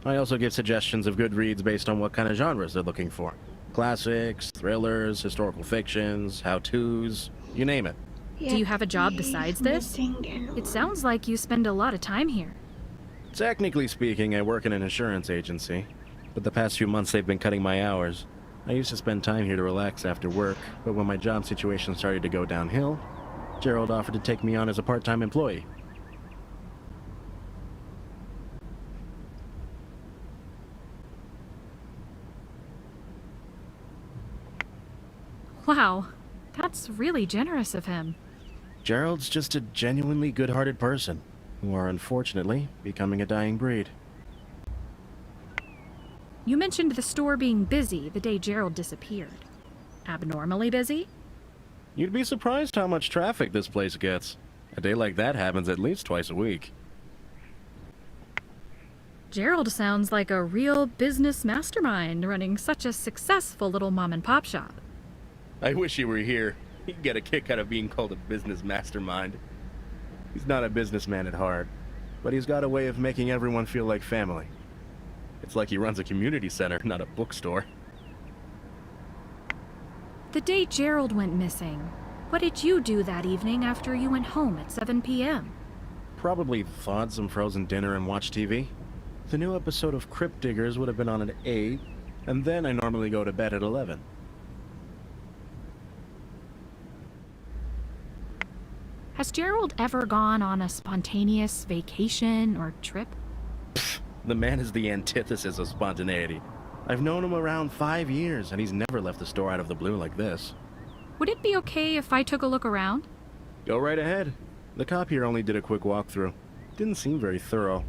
F: I also give suggestions of good reads based on what kind of genres they're looking for. Classics, thrillers, historical fictions, how-tos, you name it.
B: Do you have a job besides this? It sounds like you spend a lot of time here.
F: Technically speaking, I work in an insurance agency, but the past few months they've been cutting my hours. I used to spend time here to relax after work, but when my job situation started to go downhill, Gerald offered to take me on as a part-time employee.
B: Wow, that's That's really generous of him.
F: Gerald's just a genuinely good-hearted person, who are unfortunately becoming a dying breed.
B: You mentioned the store being busy the day Gerald disappeared. Abnormally busy?
F: You'd be surprised how much traffic this place gets. A day like that happens at least twice a week.
B: Gerald sounds like a real business mastermind running such a successful little mom-and-pop shop.
F: I wish he were here. He'd get a kick out of being called a business mastermind. He's not a businessman at heart, but he's got a way of making everyone feel like family. It's like he runs a community center, not a bookstore.
B: The day Gerald went missing, what did you do that evening after you went home at 7 p.m.?
F: Probably thawed some frozen dinner and watched TV. The new episode of Crypt Diggers would have been on at 8, and then I normally go to bed at 11.
B: Has Gerald ever gone on a spontaneous vacation or trip?
F: The man is the antithesis of spontaneity. I've known him around 5 years, and he's never left the store out of the blue like this.
B: Would it be okay if I took a look around?
F: Go right ahead. The cop here only did a quick walkthrough. Didn't seem very thorough.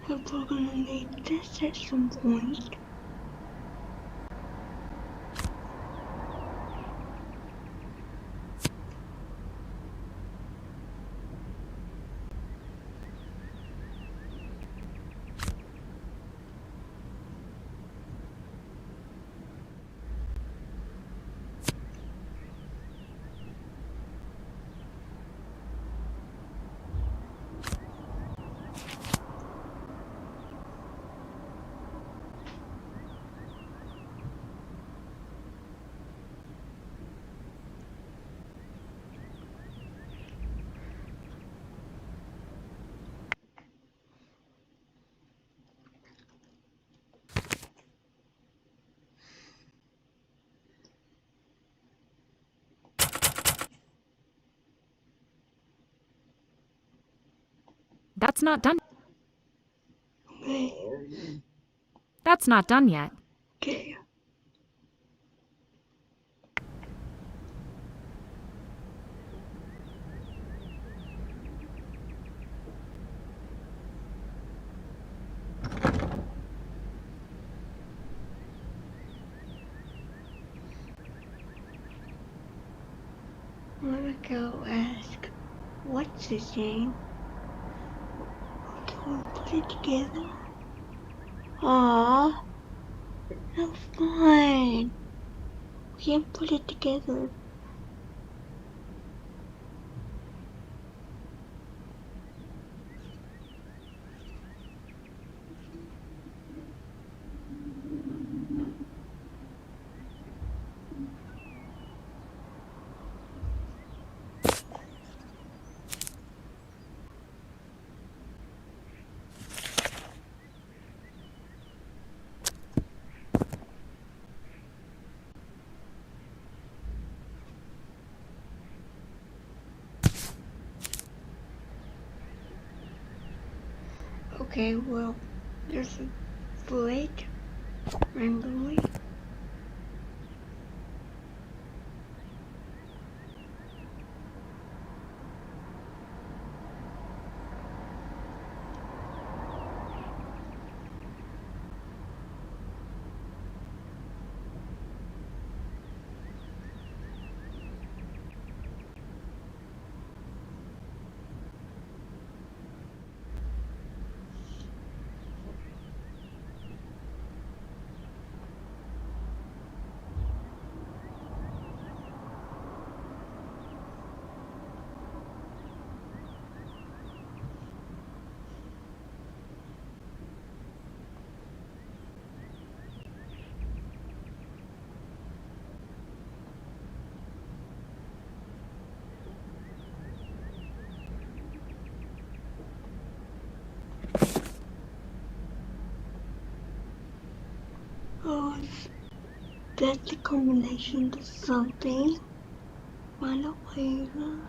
A: If we're gonna need this at some point.
B: That's not done.
A: Okay.
B: That's not done yet.
A: Okay. I'm gonna go ask what's his name. Can we put it together? Aww, no fun. We can't put it together. Okay, well, there's a flake randomly. Oh, that's a combination to something. Find out later.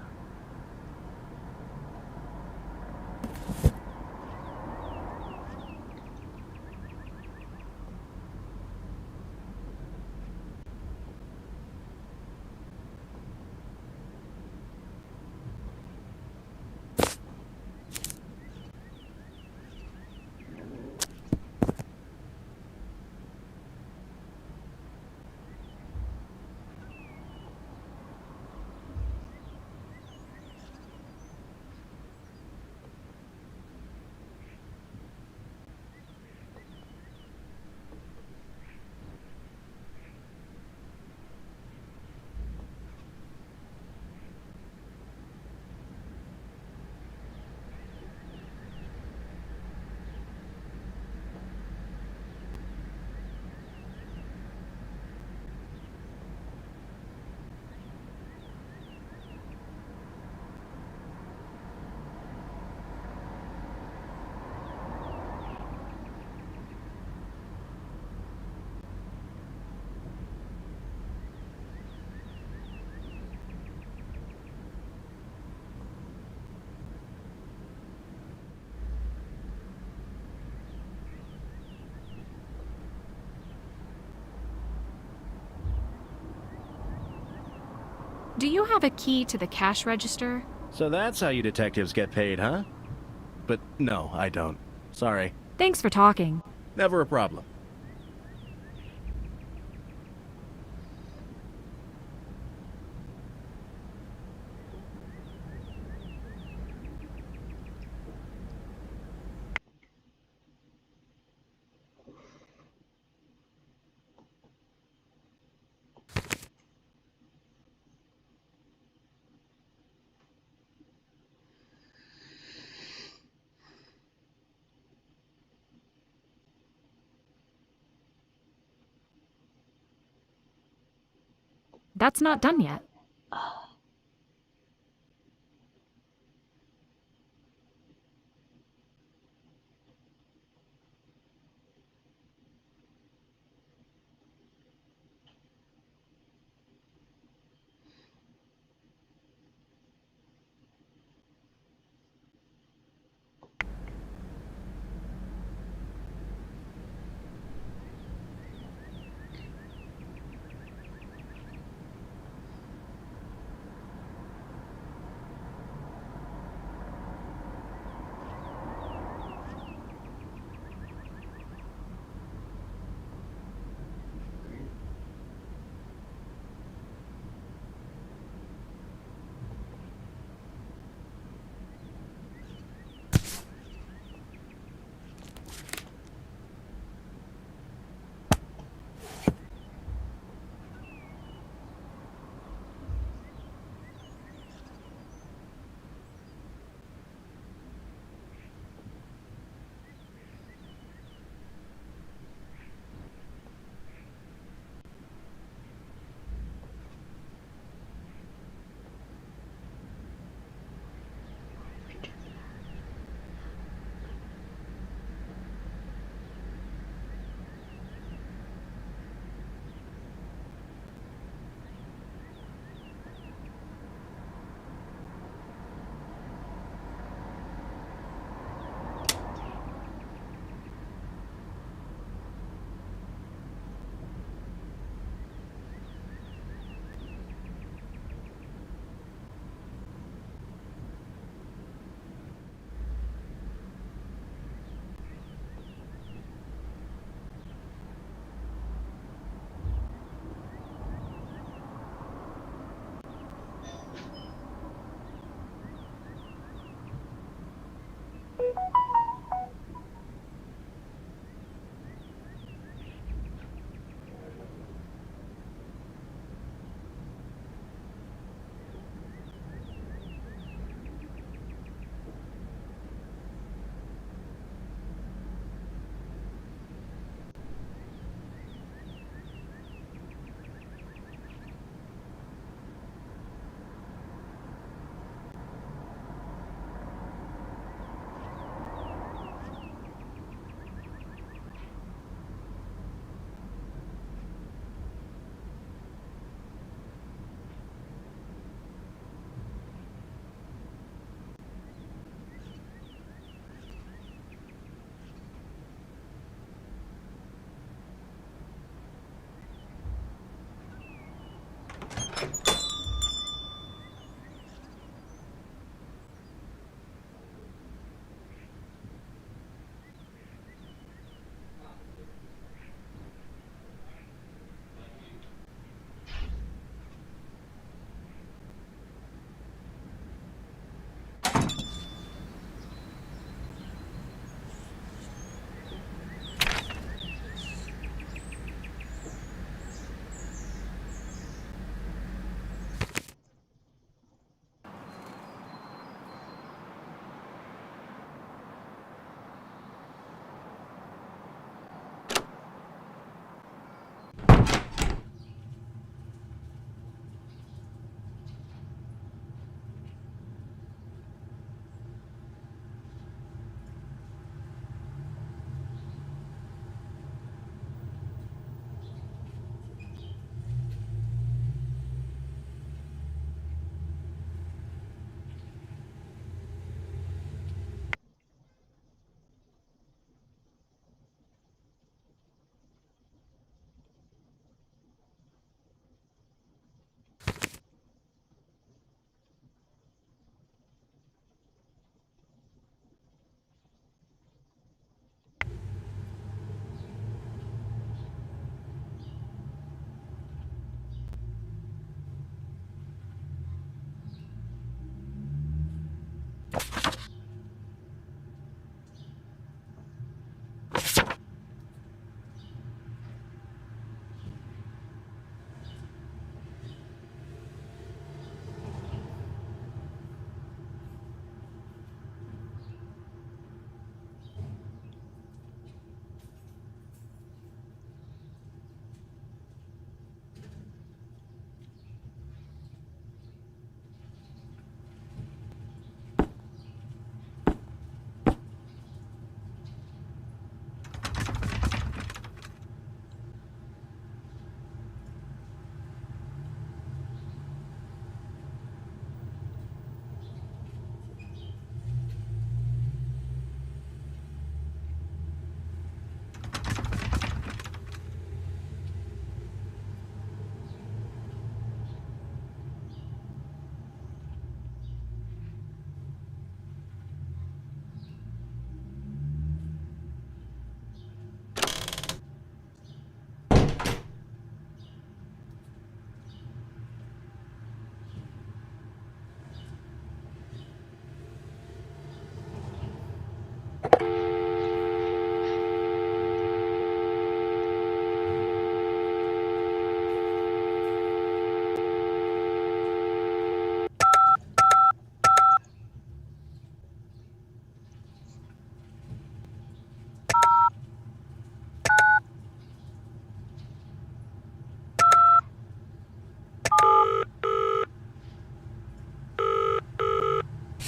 B: Do you have a key to the cash register?
F: So that's how you detectives get paid, huh? But no, I don't. Sorry.
B: Thanks for talking.
F: Never a problem.
B: That's not done yet.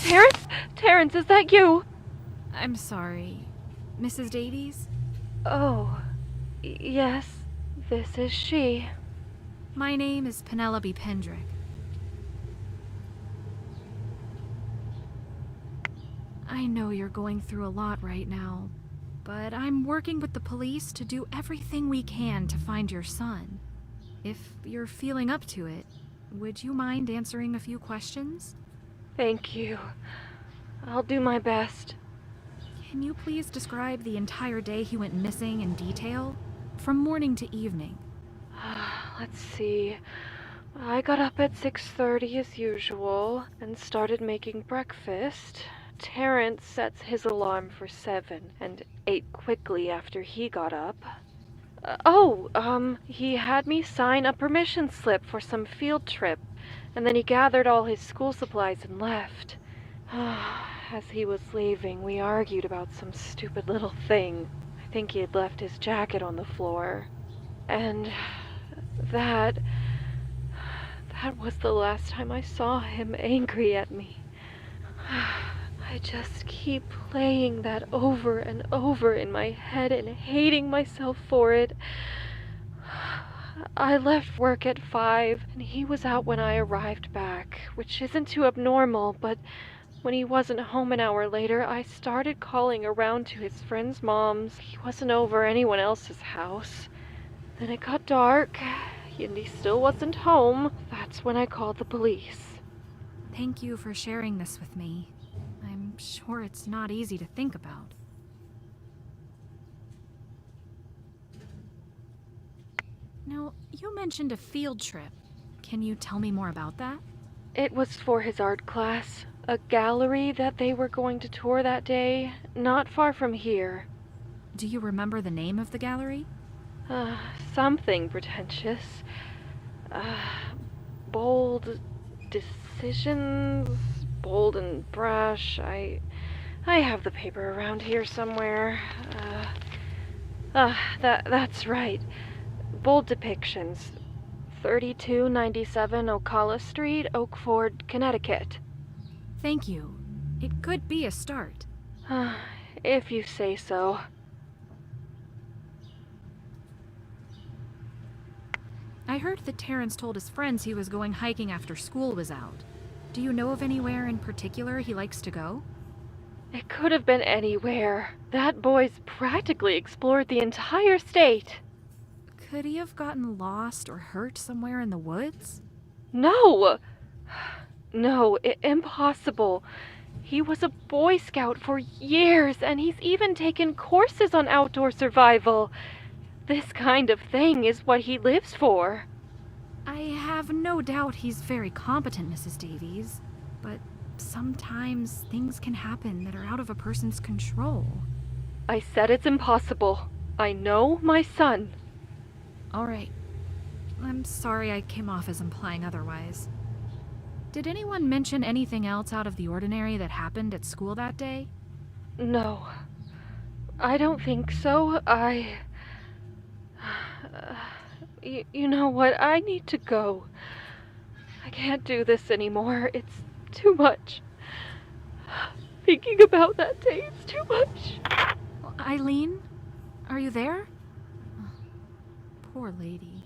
H: Terrence? Terrence, is that you?
B: I'm sorry. Mrs. Davies?
H: Oh, yes, this is she.
B: My name is Penelope Pendrick. I know you're going through a lot right now, but I'm working with the police to do everything we can to find your son. If you're feeling up to it, would you mind answering a few questions?
H: Thank you. I'll do my best.
B: Can you please describe the entire day he went missing in detail? From morning to evening.
H: Let's see. I got up at 6:30 as usual and started making breakfast. Terrence sets his alarm for 7 and ate quickly after he got up. He had me sign a permission slip for some field trip, and then he gathered all his school supplies and left. As he was leaving, we argued about some stupid little thing. I think he had left his jacket on the floor. And that was the last time I saw him angry at me. I just keep playing that over and over in my head and hating myself for it. I left work at 5, and he was out when I arrived back, which isn't too abnormal, but when he wasn't home an hour later, I started calling around to his friends' moms. He wasn't over anyone else's house. Then it got dark, and he still wasn't home. That's when I called the police.
B: Thank you for sharing this with me. I'm sure it's not easy to think about. Now, you mentioned a field trip. Can you tell me more about that?
H: It was for his art class, a gallery that they were going to tour that day, not far from here.
B: Do you remember the name of the gallery?
H: Something pretentious. Bold decisions, bold and brash. I have the paper around here somewhere. That's right. Bold depictions. 3297 Ocala Street, Oakford, Connecticut.
B: Thank you. It could be a start.
H: If you say so.
B: I heard that Terrence told his friends he was going hiking after school was out. Do you know of anywhere in particular he likes to go?
H: It could have been anywhere. That boy's practically explored the entire state.
B: Could he have gotten lost or hurt somewhere in the woods?
H: No! No, impossible. He was a Boy Scout for years, and he's even taken courses on outdoor survival. This kind of thing is what he lives for.
B: I have no doubt he's very competent, Mrs. Davies, but sometimes things can happen that are out of a person's control.
H: I said it's impossible. I know my son.
B: All right. I'm sorry I came off as implying otherwise. Did anyone mention anything else out of the ordinary that happened at school that day?
H: No. I don't think so. You know what? I need to go. I can't do this anymore. It's too much. Thinking about that day is too much.
B: Eileen? Are you there? Poor lady.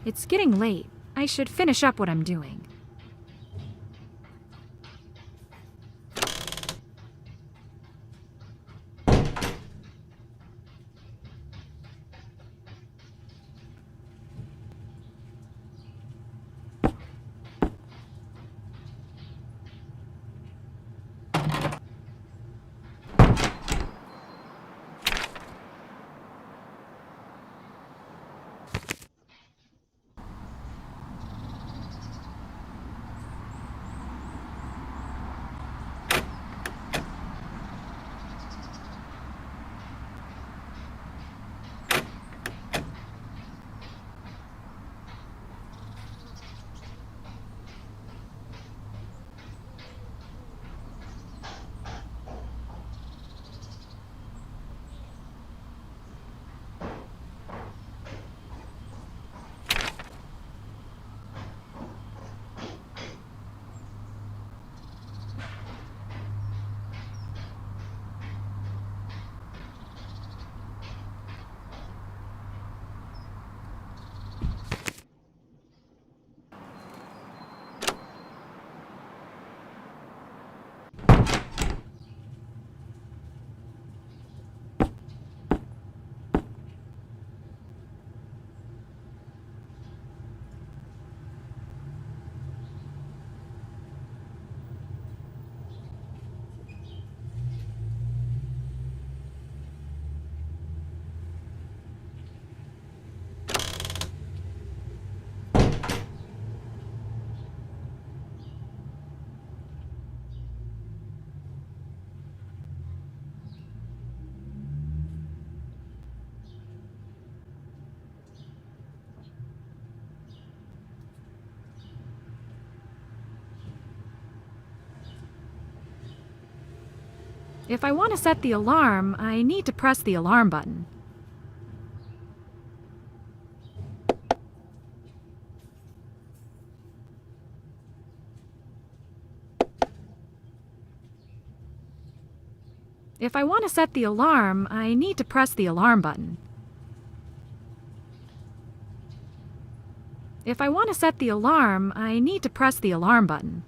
B: It's getting late. I should finish up what I'm doing. If I want to set the alarm, I need to press the alarm button. If I want to set the alarm, I need to press the alarm button. If I want to set the alarm, I need to press the alarm button.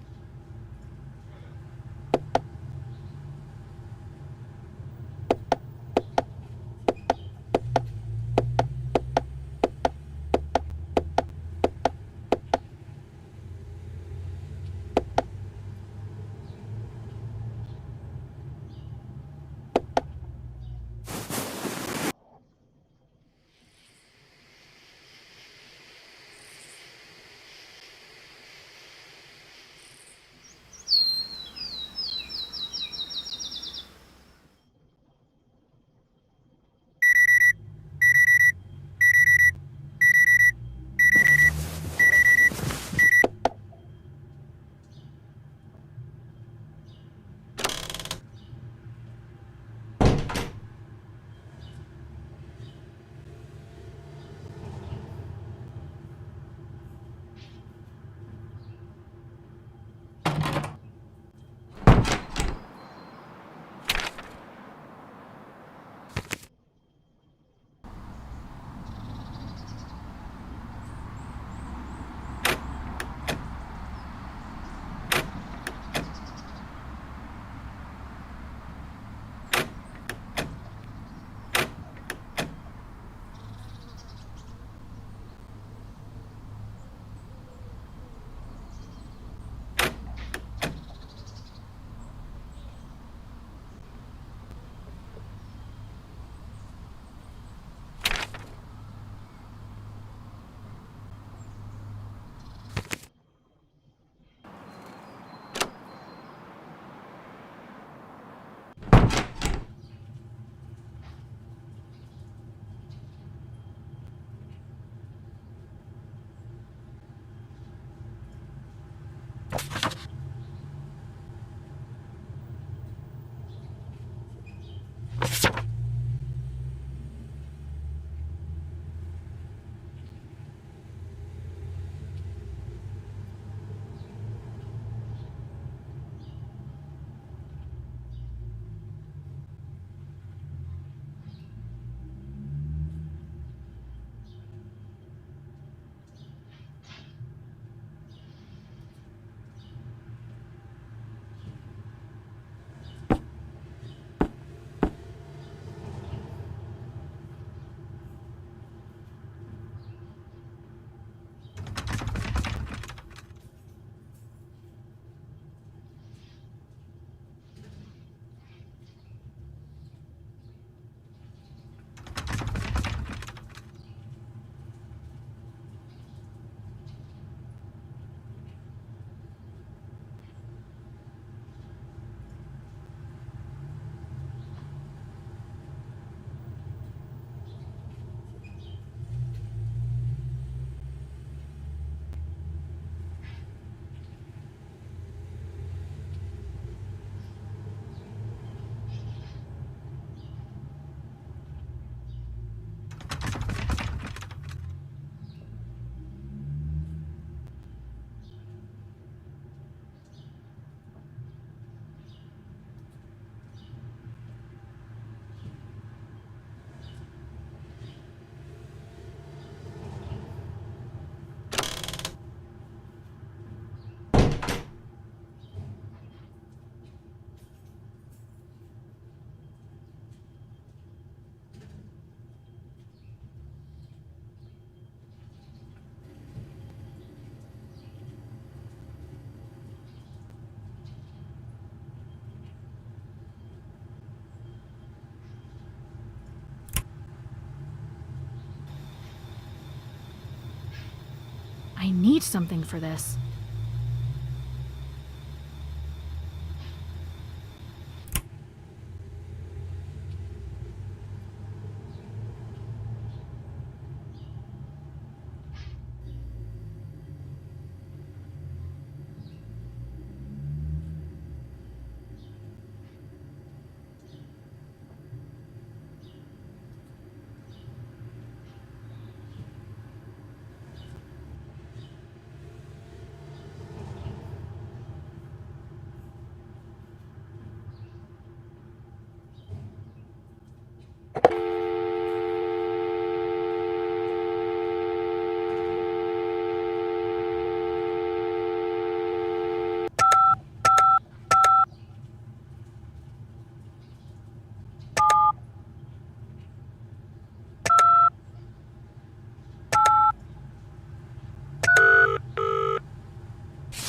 B: I need something for this.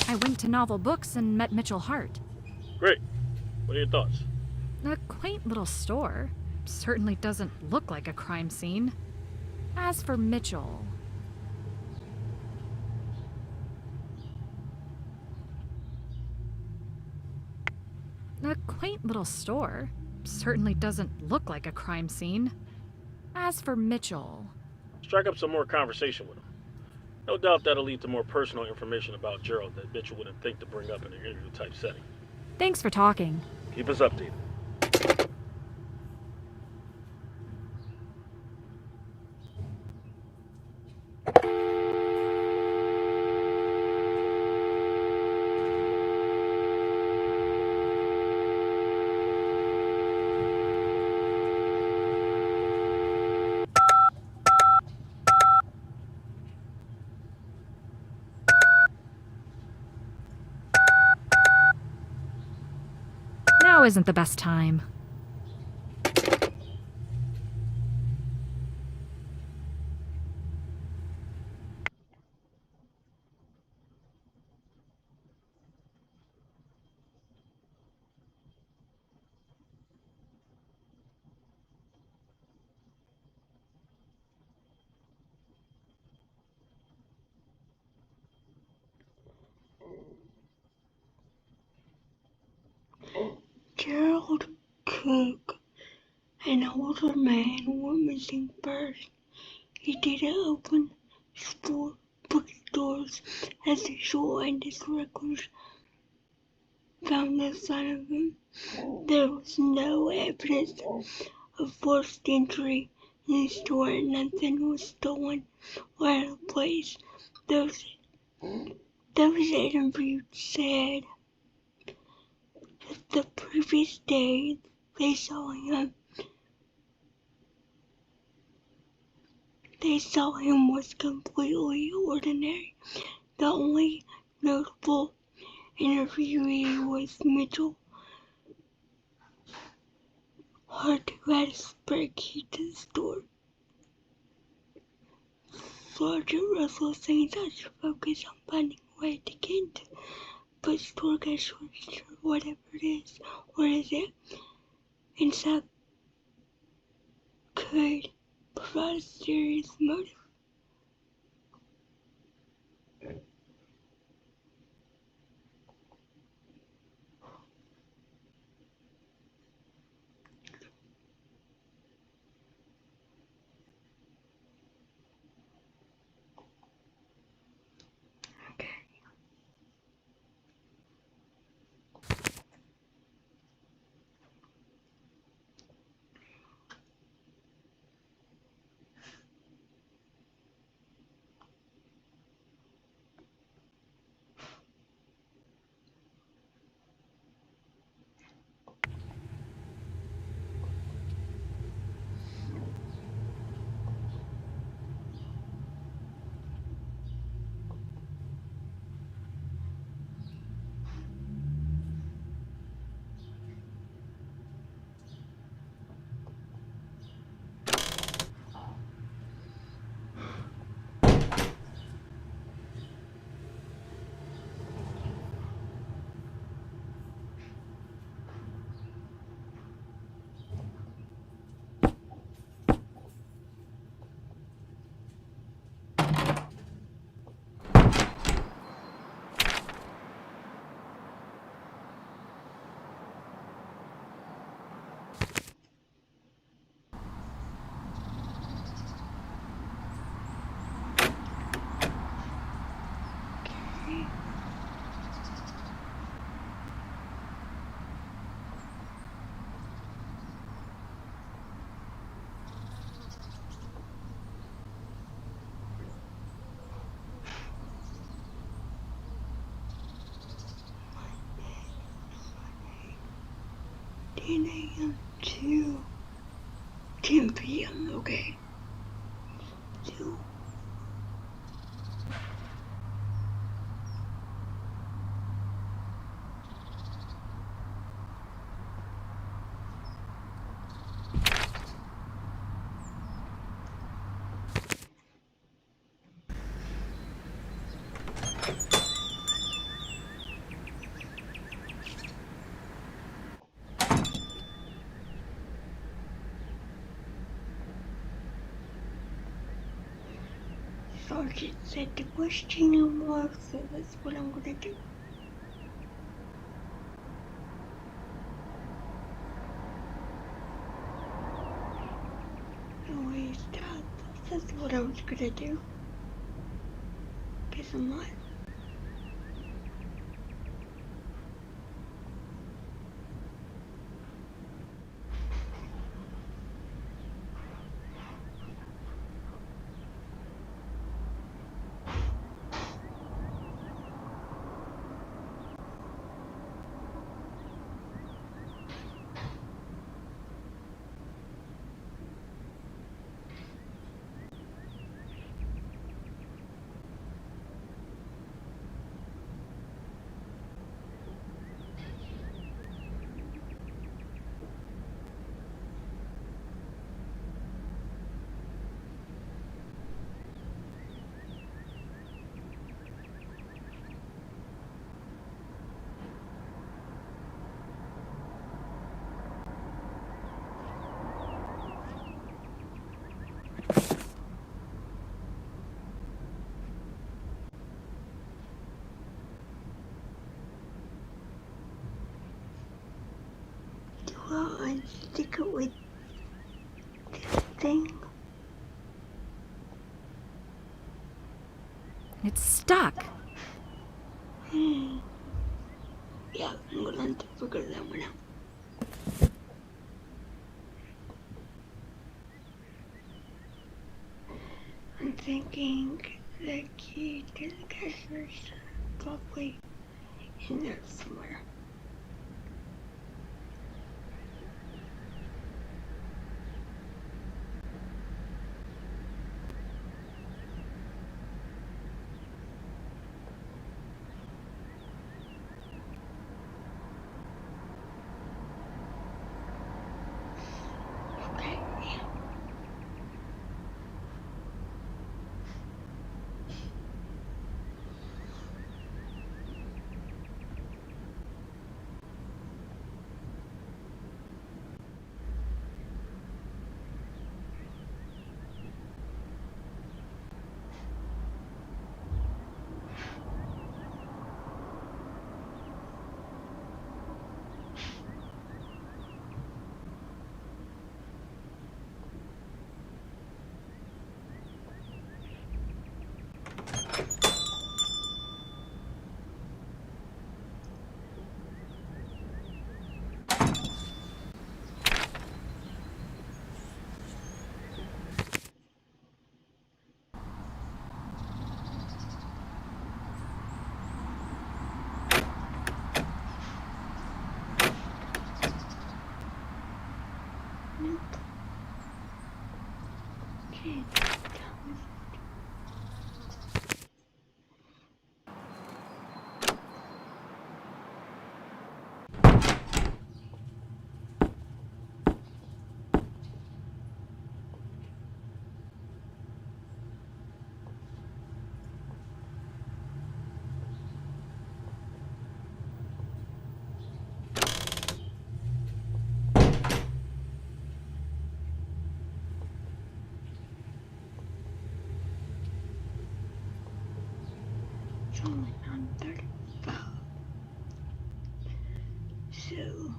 B: I went to Novel Books and met Mitchell Hart.
C: Great. What are your thoughts?
B: A quaint little store. Certainly doesn't look like a crime scene. As for Mitchell... A quaint little store. Certainly doesn't look like a crime scene. As for Mitchell...
C: Strike up some more conversation with him. No doubt that'll lead to more personal information about Gerald that Mitchell wouldn't think to bring up in an interview-type setting.
B: Thanks for talking.
C: Keep us updated.
B: Now isn't the best time.
A: Gerald Cook, an older man, went missing first. He didn't open bookstores as usual, and his records found no sign of him. There was no evidence of forced entry in the store, and nothing was stolen or out of place. Those interviewed said that the previous day they saw him was completely ordinary. The only notable interviewee was Mitchell Hart, who had a spare key to the store. Sergeant Russell thinks I should focus on finding a way to get into bookstore cash register, whatever it is. What is it? Inside could provide a serious motive. 10 a.m. to 10 p.m., okay? So, Sergeant said to question no more, so that's what I'm gonna do. Anyways, that's what I was gonna do. Guess I'm not. Well, I stick it with this thing.
B: It's stuck.
A: Yeah, I'm gonna have to figure that one out. I'm thinking the key to the cashier's probably in there somewhere. Okay. Nope. Okay. It's only 9:35. So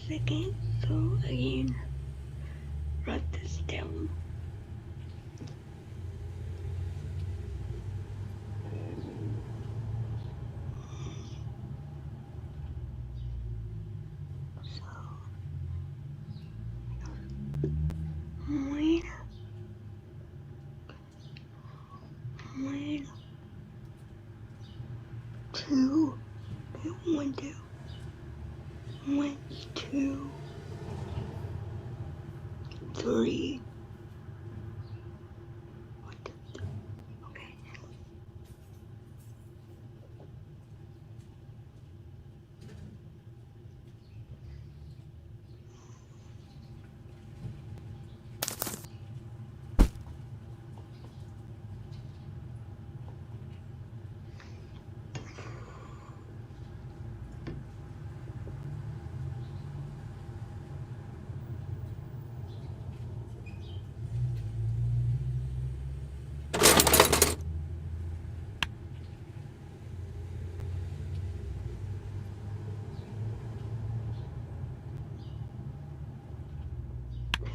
A: second, so again, write this down. When two, one, two, 1, 2, 3. Okay.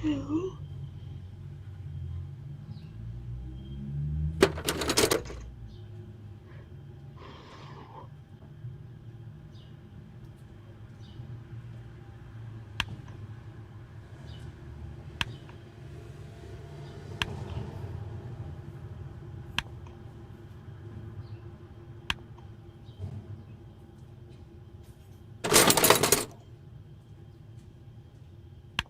A: Two.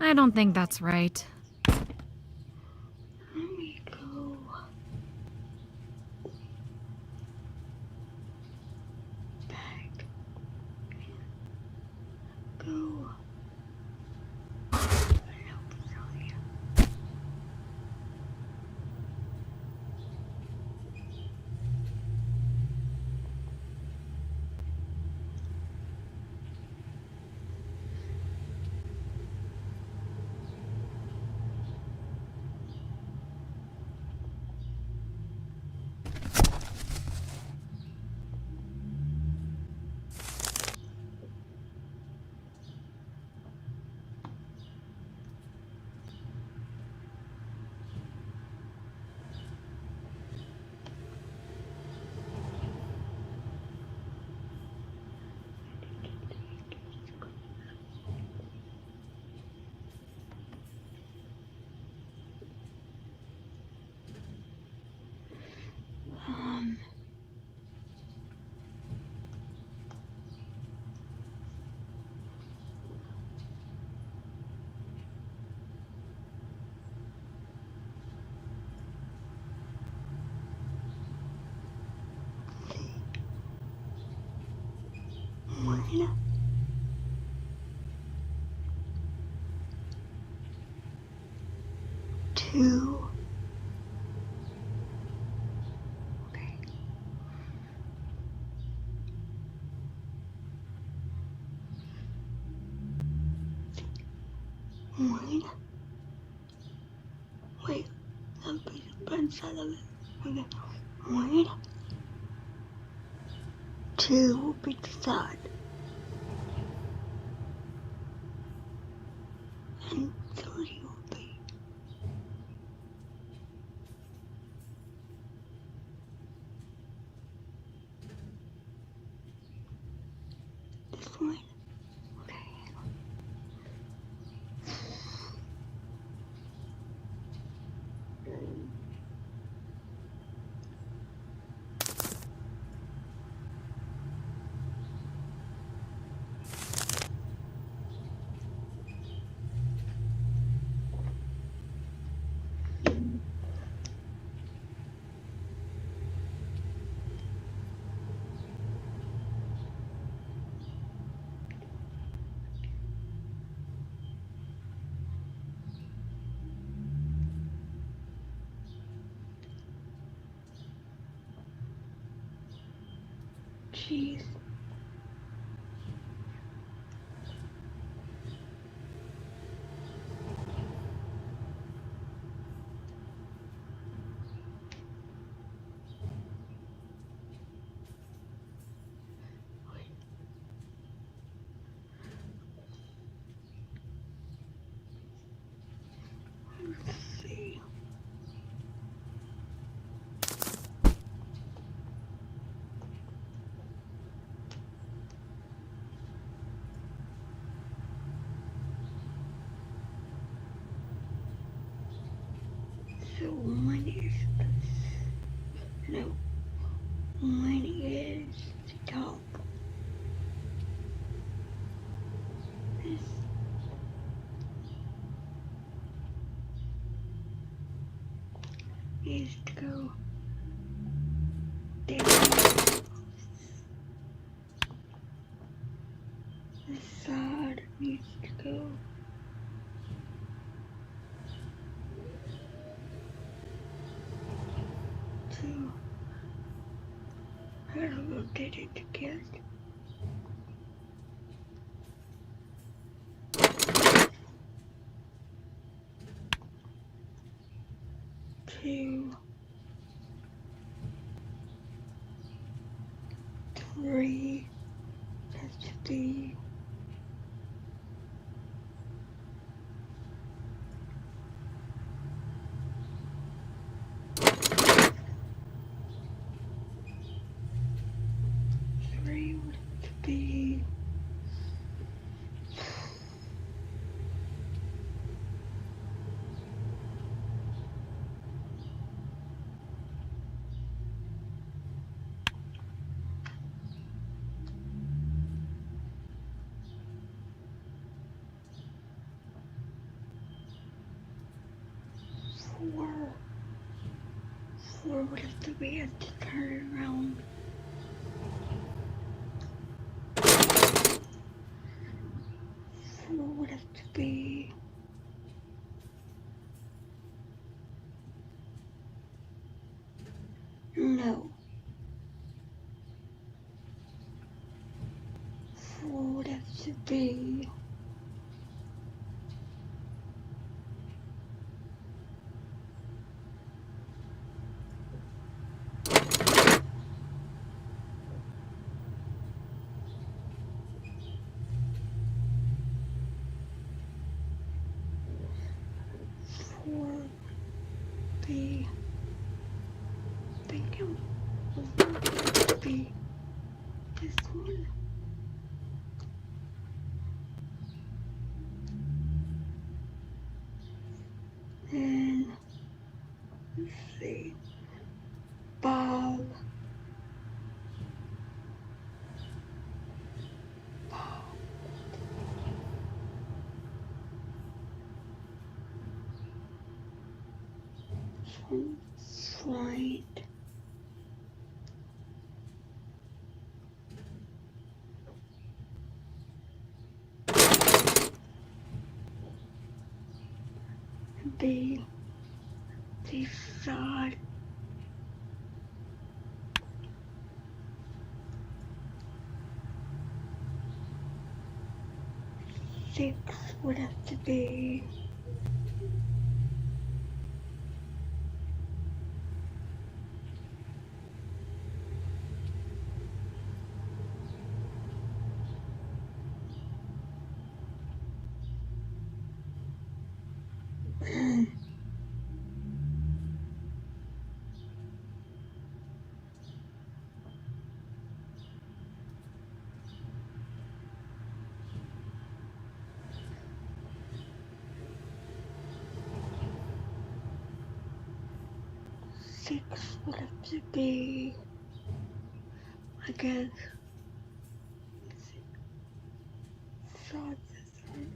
B: I don't think that's right.
A: Let me go back. Go. Um. One, 2. Okay. 1. Wait, that'll be the front side of it. Okay. 1, 2 will be the side. And 3 will be this one. Okay. 'Jeez. This side needs to go. Two. I gotta rotate it again. Two. Three. Has to be. Three would have to be. Four. Four would have to be. I have to turn it around. Four would have to be. No. Four would have to be. Four be. I think it would be this one. And let's see. Bob. Right. B. Decide. Six would have to be. Six would have to be, I guess, so this one.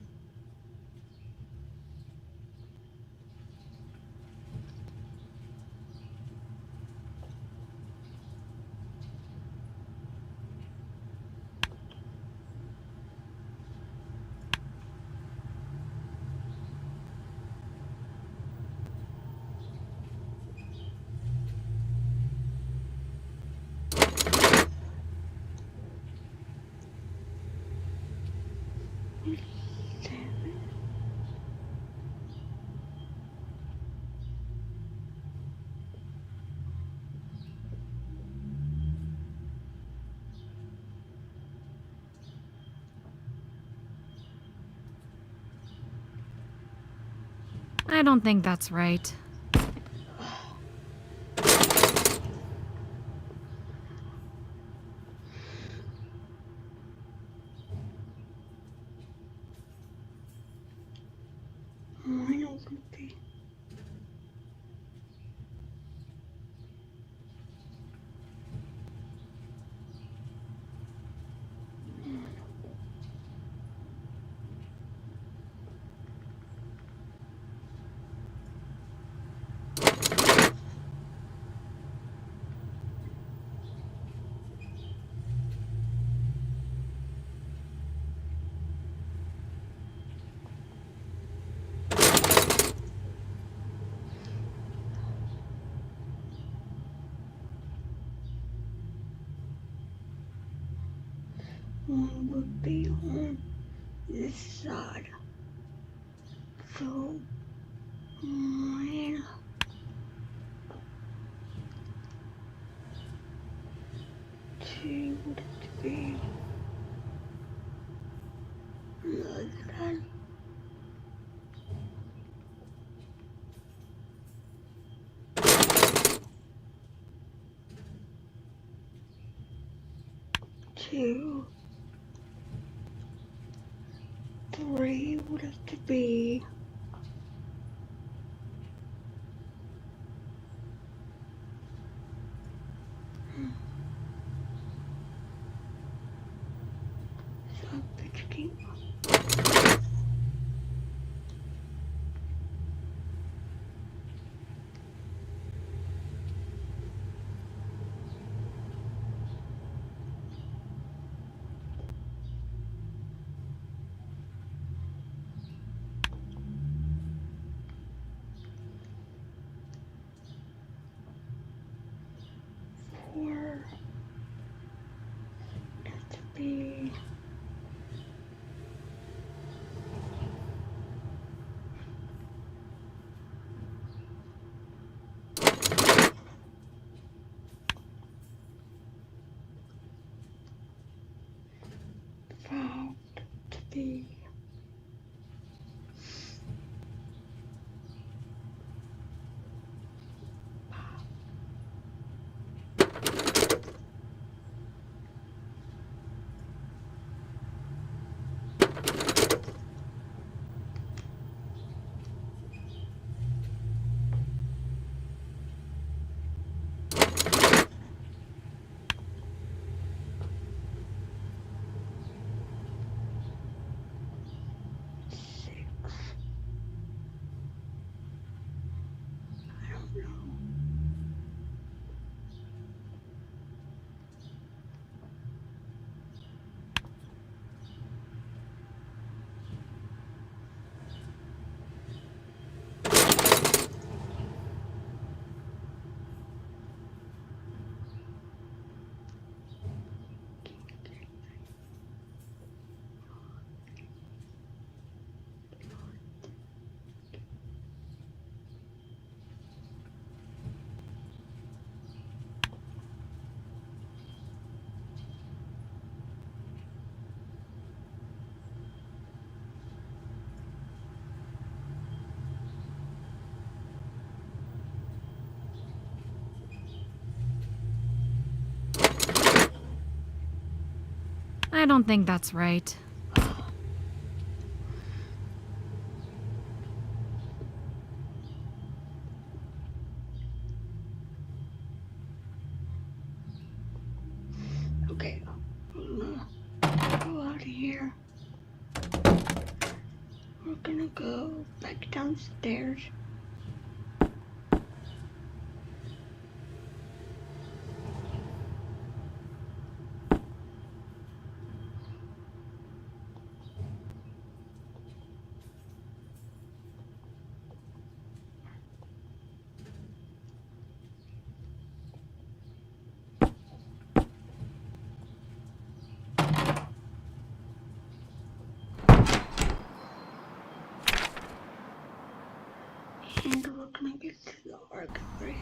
A: Seven.
B: I don't think that's right.
A: Mine would be. would be on this side. So, mine. 2 would have to be on the other side. Two, 3 would have to be so I'm picking 4 would have to be 5 would have to be 6. I don't know.
B: I don't think that's right.
A: Okay, I'm gonna go out of here. We're gonna go back downstairs. And we're gonna get to the art gallery.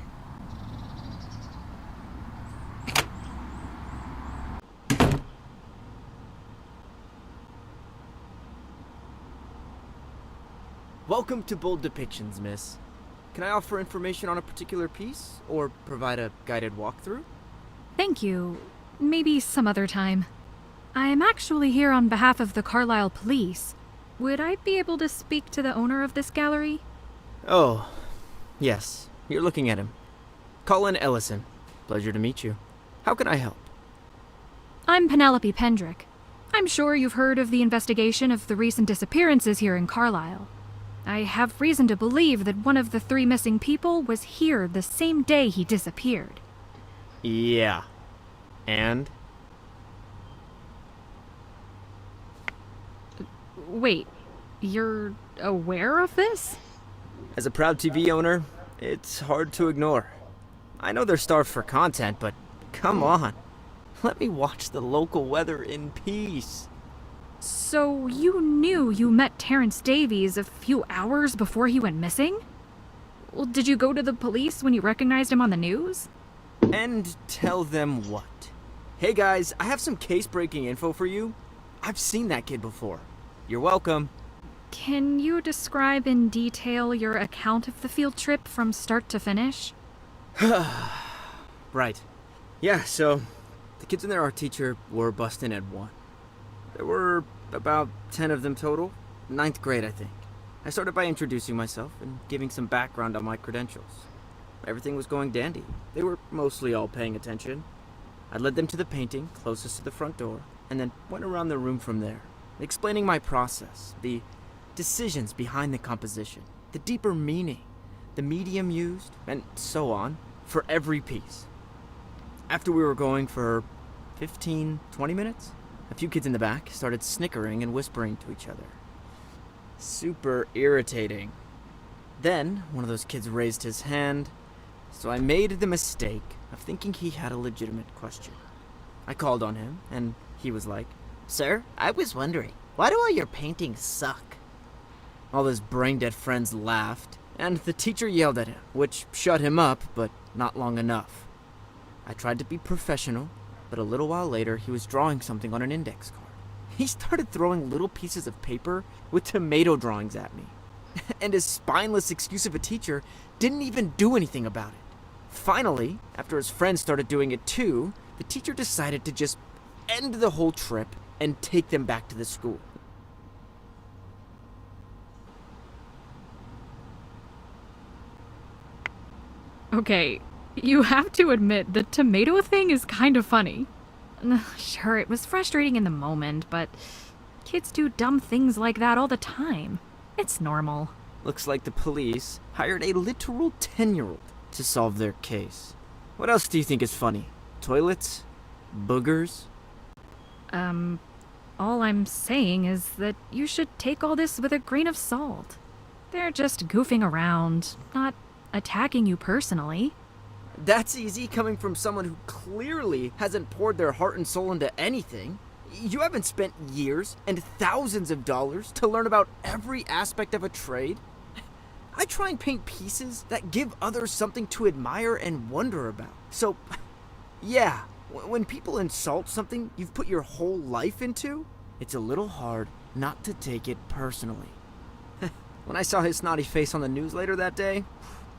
I: Welcome to Bold Depictions, miss. Can I offer information on a particular piece, or provide a guided walkthrough?
B: Thank you. Maybe some other time. I'm actually here on behalf of the Carlisle police. Would I be able to speak to the owner of this gallery?
I: Oh, yes. You're looking at him. Colin Ellison. Pleasure to meet you. How can I help?
B: I'm Penelope Pendrick. I'm sure you've heard of the investigation of the recent disappearances here in Carlisle. I have reason to believe that one of the 3 missing people was here the same day he disappeared.
I: Yeah. And?
B: Wait, you're aware of this?
I: As a proud TV owner, it's hard to ignore. I know they're starved for content, but come on. Let me watch the local weather in peace.
B: So you knew you met Terrence Davies a few hours before he went missing? Well, did you go to the police when you recognized him on the news?
I: And tell them what? Hey guys, I have some case-breaking info for you. I've seen that kid before. You're welcome.
B: Can you describe in detail your account of the field trip from start to finish?
I: Right. Yeah, so the kids and their art teacher were busting at 1. There were about 10 of them total. 9th grade, I think. I started by introducing myself and giving some background on my credentials. Everything was going dandy. They were mostly all paying attention. I led them to the painting closest to the front door, and then went around the room from there, explaining my process, the decisions behind the composition, the deeper meaning, the medium used, and so on, for every piece. After we were going for 15, 20 minutes, a few kids in the back started snickering and whispering to each other. Super irritating. Then, one of those kids raised his hand, so I made the mistake of thinking he had a legitimate question. I called on him, and he was like,
J: "Sir, I was wondering, why do all your paintings suck?"
I: All his brain-dead friends laughed, and the teacher yelled at him, which shut him up, but not long enough. I tried to be professional, but a little while later he was drawing something on an index card. He started throwing little pieces of paper with tomato drawings at me. And his spineless excuse of a teacher didn't even do anything about it. Finally, after his friends started doing it too, the teacher decided to just end the whole trip and take them back to the school.
B: Okay, you have to admit the tomato thing is kind of funny. Sure, it was frustrating in the moment, but kids do dumb things like that all the time. It's normal.
I: Looks like the police hired a literal 10-year-old to solve their case. What else do you think is funny? Toilets? Boogers?
B: All I'm saying is that you should take all this with a grain of salt. They're just goofing around, not attacking you personally.
I: That's easy coming from someone who clearly hasn't poured their heart and soul into anything. You haven't spent years and thousands of dollars to learn about every aspect of a trade. I try and paint pieces that give others something to admire and wonder about. So, yeah, when people insult something you've put your whole life into, it's a little hard not to take it personally. When I saw his snotty face on the news later that day,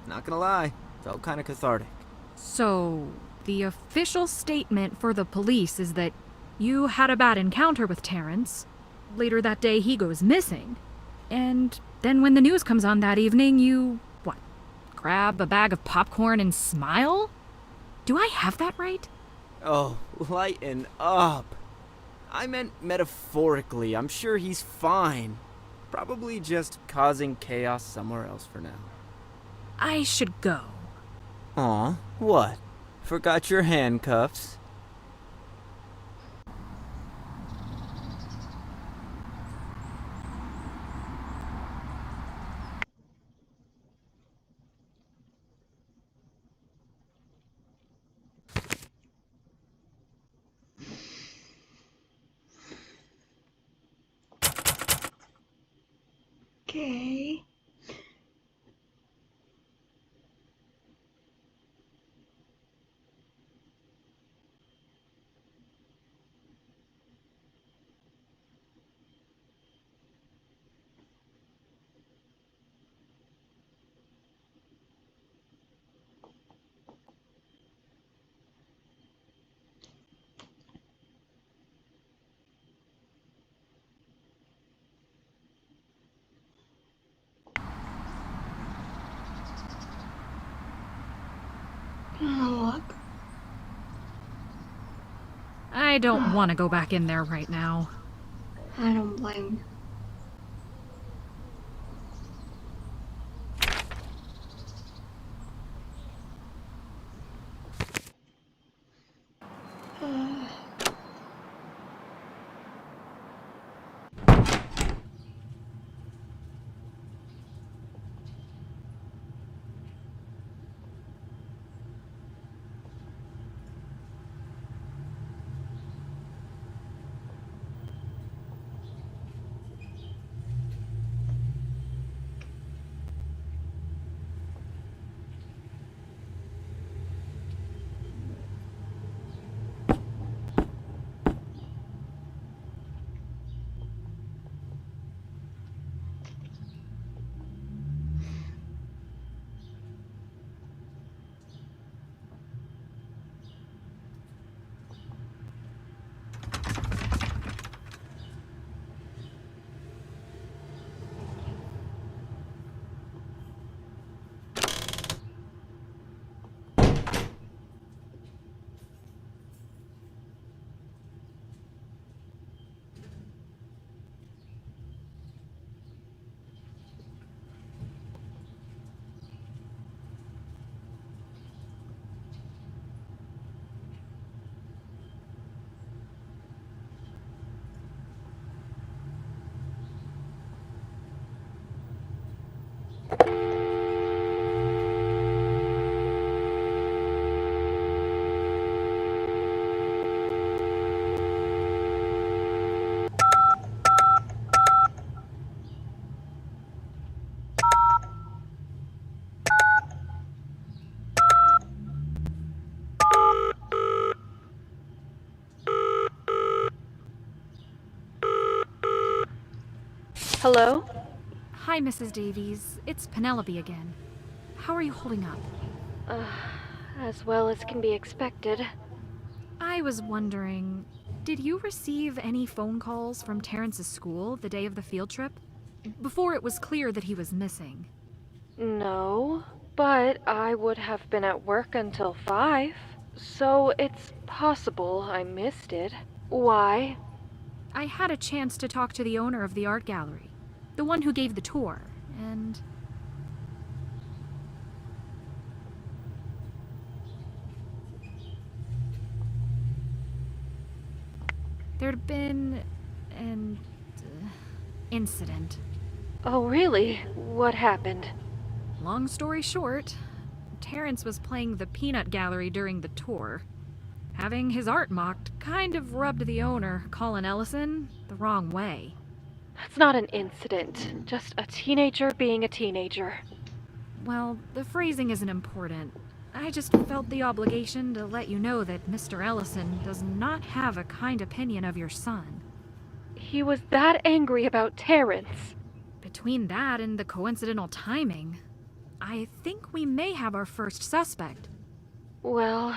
I: not gonna lie, felt kind of cathartic.
B: So, the official statement for the police is that you had a bad encounter with Terrence. Later that day, he goes missing. And then when the news comes on that evening, you, grab a bag of popcorn and smile? Do I have that right?
I: Oh, lighten up. I meant metaphorically. I'm sure he's fine. Probably just causing chaos somewhere else for now.
B: I should go.
I: Aw, what? Forgot your handcuffs?
A: Okay. Look.
B: I don't want to go back in there right now.
A: I don't blame you.
H: Hello?
B: Hi, Mrs. Davies. It's Penelope again. How are you holding up?
H: As well as can be expected.
B: I was wondering, did you receive any phone calls from Terrence's school the day of the field trip? Before it was clear that he was missing.
H: No, but I would have been at work until 5, so it's possible I missed it. Why?
B: I had a chance to talk to the owner of the art gallery, the one who gave the tour, and there'd been an incident.
H: Oh, really? What happened?
B: Long story short, Terrence was playing the peanut gallery during the tour. Having his art mocked kind of rubbed the owner, Colin Ellison, the wrong way.
H: That's not an incident, just a teenager being a teenager.
B: Well, the phrasing isn't important. I just felt the obligation to let you know that Mr. Ellison does not have a kind opinion of your son.
H: He was that angry about Terrence.
B: Between that and the coincidental timing, I think we may have our first suspect.
H: Well,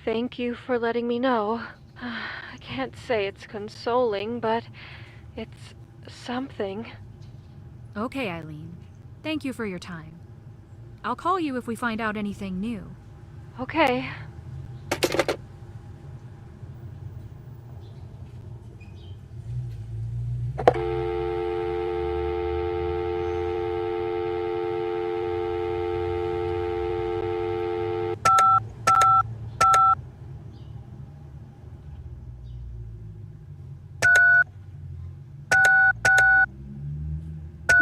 H: thank you for letting me know. I can't say it's consoling, but it's something.
B: Okay, Eileen. Thank you for your time. I'll call you if we find out anything new.
H: Okay.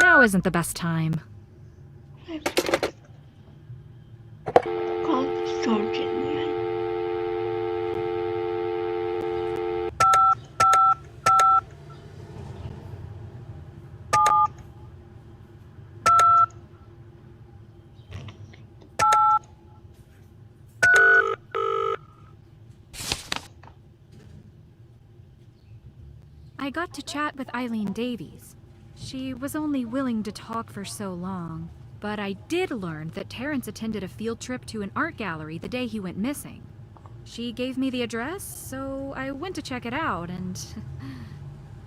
B: Now isn't the best time.
A: Call the sergeant man.
B: I got to chat with Eileen Davies. She was only willing to talk for so long, but I did learn that Terrence attended a field trip to an art gallery the day he went missing. She gave me the address, so I went to check it out, and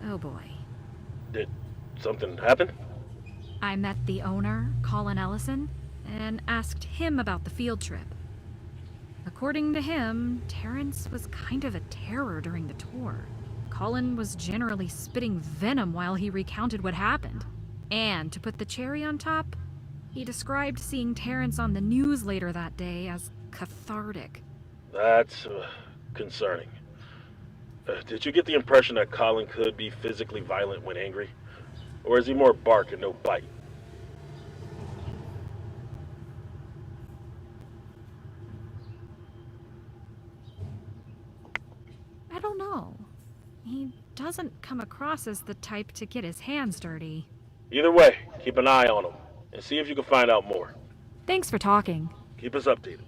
B: oh boy.
C: Did something happen?
B: I met the owner, Colin Ellison, and asked him about the field trip. According to him, Terrence was kind of a terror during the tour. Colin was generally spitting venom while he recounted what happened. And to put the cherry on top, he described seeing Terrence on the news later that day as cathartic.
C: That's concerning. Did you get the impression that Colin could be physically violent when angry? Or is he more bark and no bite?
B: I don't know. He doesn't come across as the type to get his hands dirty.
C: Either way, keep an eye on him and see if you can find out more.
B: Thanks for talking.
C: Keep us updated.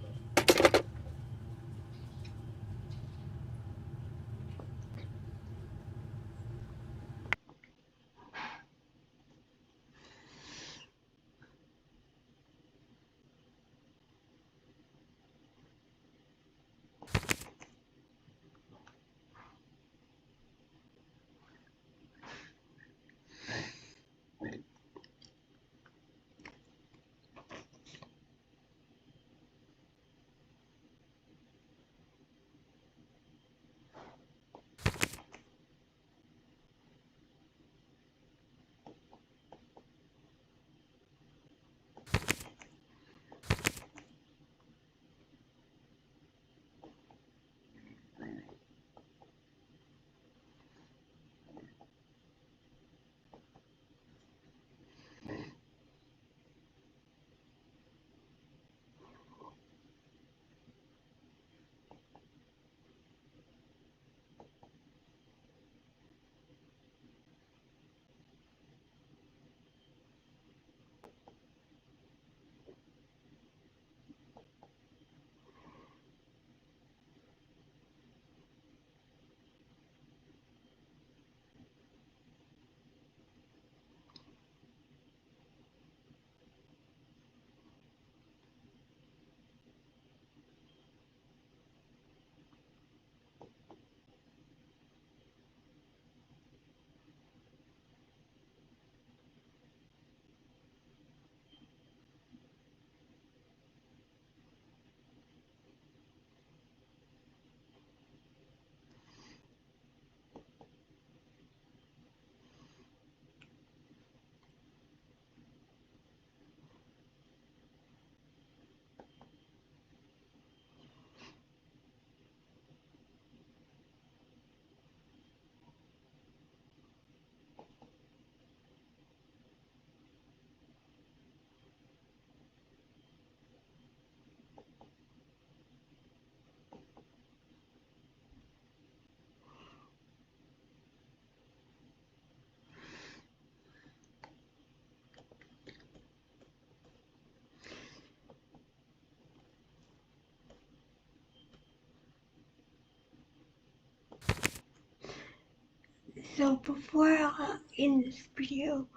A: So before I end this video,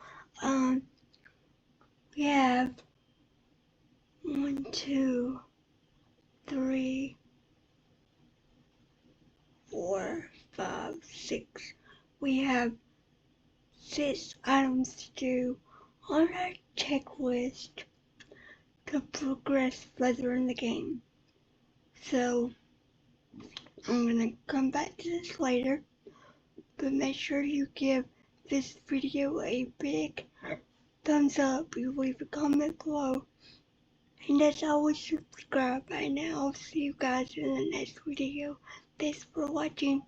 A: we have 1, 2, 3, 4, 5, 6. We have 6 items to do on our checklist to progress further in the game. So I'm gonna come back to this later, but make sure you give this video a big thumbs up, you leave a comment below, and as always subscribe, and I'll see you guys in the next video. Thanks for watching.